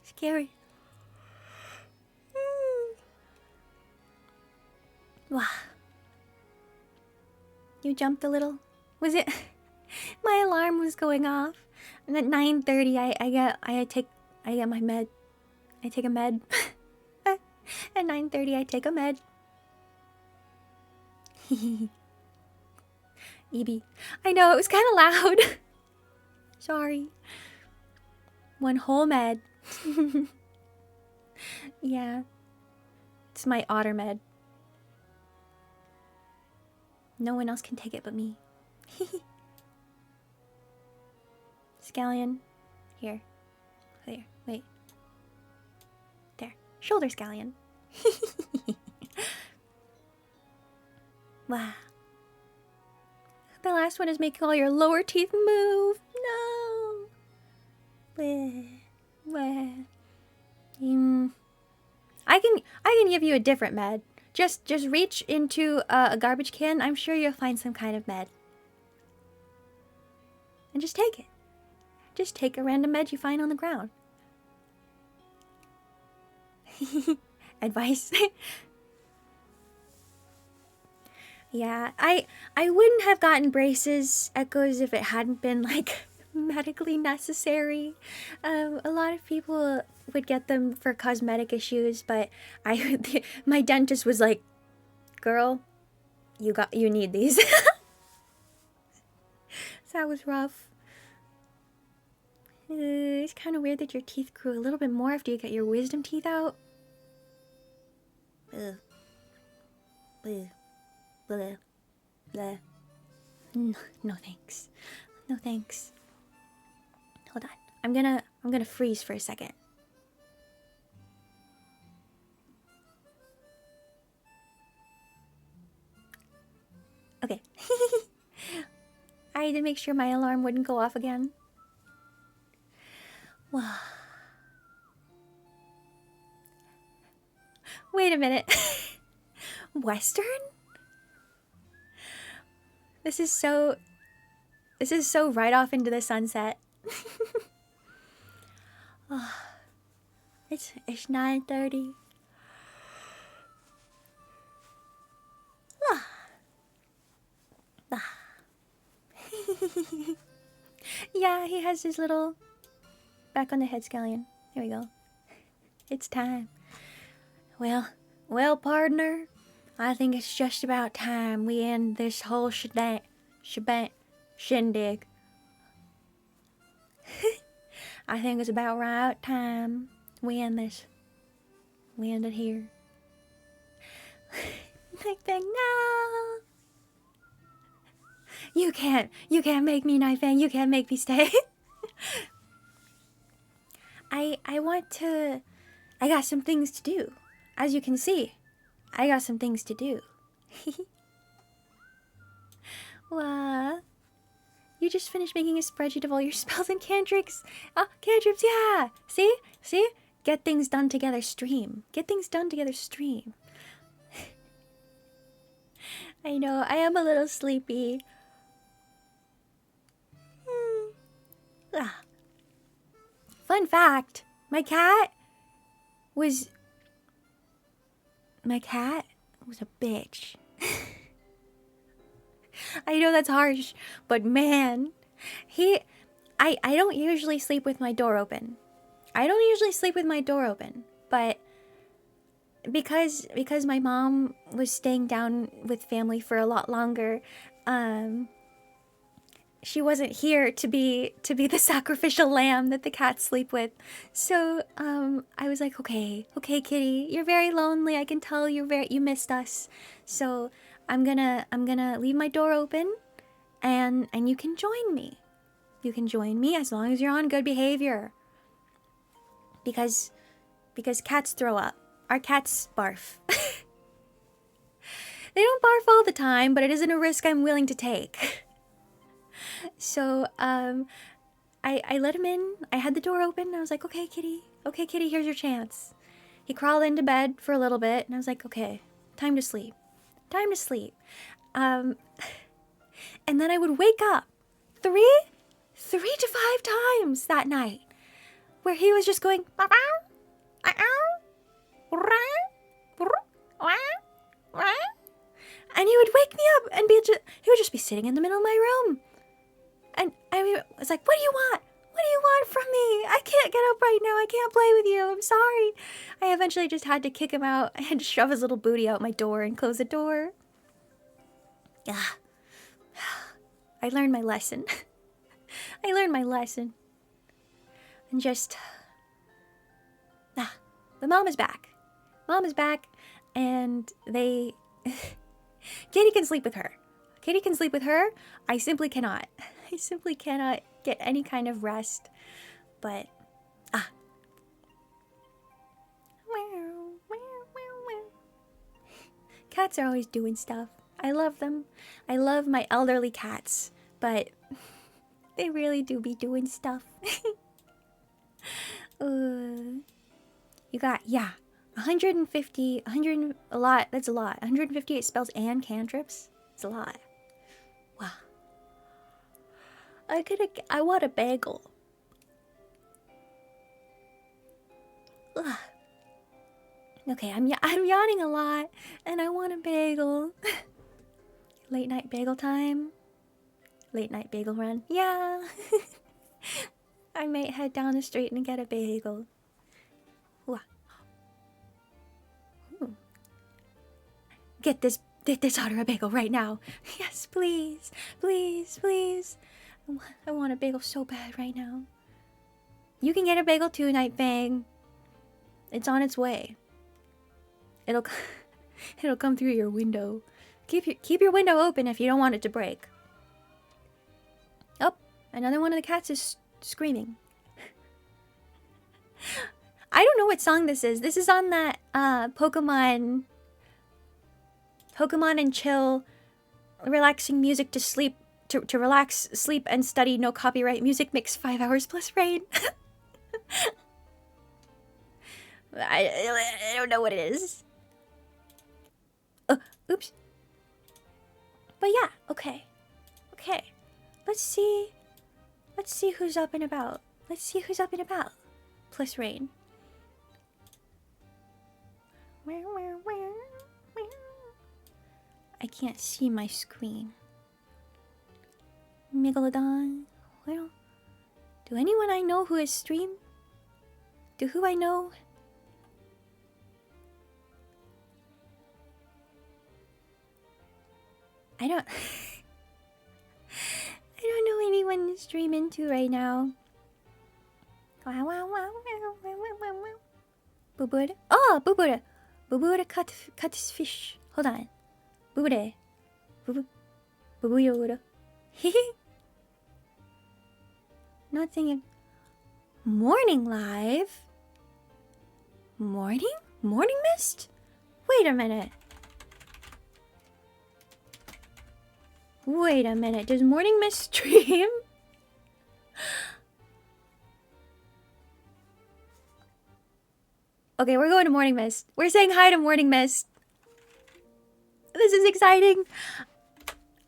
Scary. Wow. You jumped a little? Was it? My alarm was going off. And at 9:30 I get my med. I take a med. At 9:30 I take a med. EB. I know, it was kind of loud. Sorry. One whole med. Yeah. It's my otter med. No one else can take it but me. Scallion. Here. There. Wait. There. Shoulder scallion. Wow. The last one is making all your lower teeth move. No. Bleh. Bleh. I can give you a different med. Just reach into a garbage can. I'm sure you'll find some kind of med. And just take it. Just take a random med you find on the ground. Advice. Yeah, I wouldn't have gotten braces, Echoes, if it hadn't been like medically necessary. A lot of people would get them for cosmetic issues, but my dentist was like, "Girl, you need these." So that was rough. It's kind of weird that your teeth grew a little bit more after you got your wisdom teeth out. Ugh. Ugh. Blah. Blah. No thanks. No thanks. Hold on. I'm gonna freeze for a second. Okay. I had to make sure my alarm wouldn't go off again. Wow. Wait a minute. Western? This is so right off into the sunset. Oh, it's 9:30. Ah. Ah. Yeah, he has his little back on the head scallion. Here we go. It's time. Well, partner. I think it's just about time we end this whole shindig. I think it's about right time we end this. We end it here. Night Fang, no! You can't make me, Night Fang. You can't make me stay. I got some things to do. As you can see, I got some things to do. What? You just finished making a spreadsheet of all your spells and cantrips. Oh, cantrips, yeah! See? Get things done together stream. Get things done together stream. I know, I am a little sleepy. Fun fact, my cat was a bitch. I know that's harsh, but man, I don't usually sleep with my door open. But because my mom was staying down with family for a lot longer, she wasn't here to be the sacrificial lamb that the cats sleep with. So I was like, okay, kitty, you're very lonely. I can tell you missed us. So I'm gonna leave my door open, and you can join me. You can join me as long as you're on good behavior. Because cats throw up. Our cats barf. They don't barf all the time, but it isn't a risk I'm willing to take. So, I let him in. I had the door open. And I was like, okay, kitty, here's your chance. He crawled into bed for a little bit, and I was like, okay, time to sleep. And then I would wake up 3 to 5 times that night, where he was just going, and he would wake me up and he would just be sitting in the middle of my room. And I was like, what do you want? What do you want from me? I can't get up right now. I can't play with you. I'm sorry. I eventually just had to kick him out. I had to shove his little booty out my door and close the door. Yeah. I learned my lesson. And just... But Mom is back. And they... Kitty can sleep with her. Kitty can sleep with her. I simply cannot. I simply cannot get any kind of rest. But, cats are always doing stuff. I love them. I love my elderly cats. But they really do be doing stuff. You got, 150, a lot. That's a lot. 158 spells and cantrips. It's a lot. Wow. I want a bagel. Ugh. Okay, I'm yawning a lot, and I want a bagel. Late night bagel time. Late night bagel run. Yeah. I might head down the street and get a bagel. Ooh. Get this otter a bagel right now. Yes, please. Please, please. I want a bagel so bad right now. You can get a bagel too, Night Bang. It's on its way. It'll come through your window. Keep your window open if you don't want it to break. Oh, another one of the cats is screaming. I don't know what song this is. This is on that Pokemon and chill, relaxing music to sleep, to relax, sleep, and study. No copyright music makes 5 hours plus rain. I don't know what it is. Oops. But yeah, okay. Let's see who's up and about. Plus rain. I can't see my screen. Megalodon. Well, do anyone I know who has streamed? Do who I know? I don't know anyone to stream into right now. Bubura. Oh, Bubura. Bubura cut his fish. Hold on. Bubura. Bubura. Not thinking. Morning live? Morning? Morning mist? Wait a minute. Does Morning Mist stream? Okay, we're going to Morning Mist. We're saying hi to Morning Mist. This is exciting.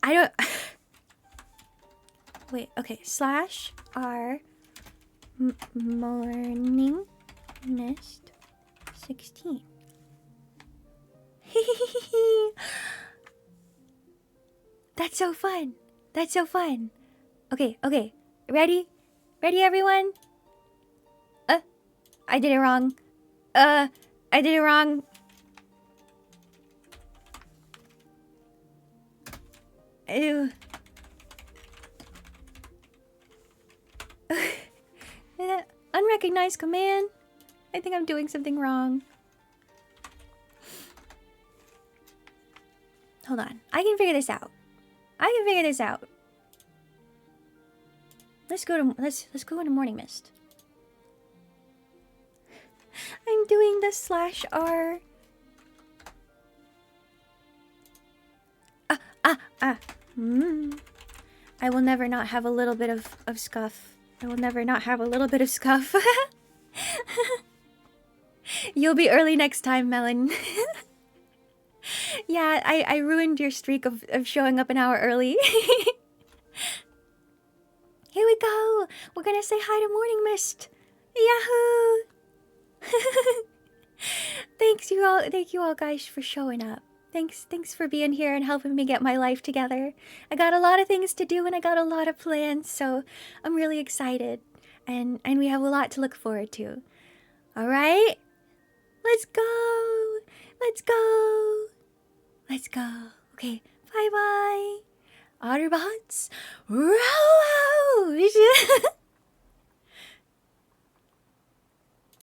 I don't... Wait, okay. /r Morning Mist 16. That's so fun. Okay. Ready, everyone? I did it wrong. Ew. Unrecognized command. I think I'm doing something wrong. Hold on. I can figure this out. Let's go into Morning Mist. I'm doing the /r. I will never not have a little bit of scuff. You'll be early next time, Melon. Yeah, I ruined your streak of showing up an hour early. Here we go. We're gonna say hi to Morning Mist. Yahoo! Thank you all guys for showing up. Thanks for being here and helping me get my life together. I got a lot of things to do and I got a lot of plans, so I'm really excited. And we have a lot to look forward to. All right? Let's go. Okay, bye-bye. Otterbots, row out!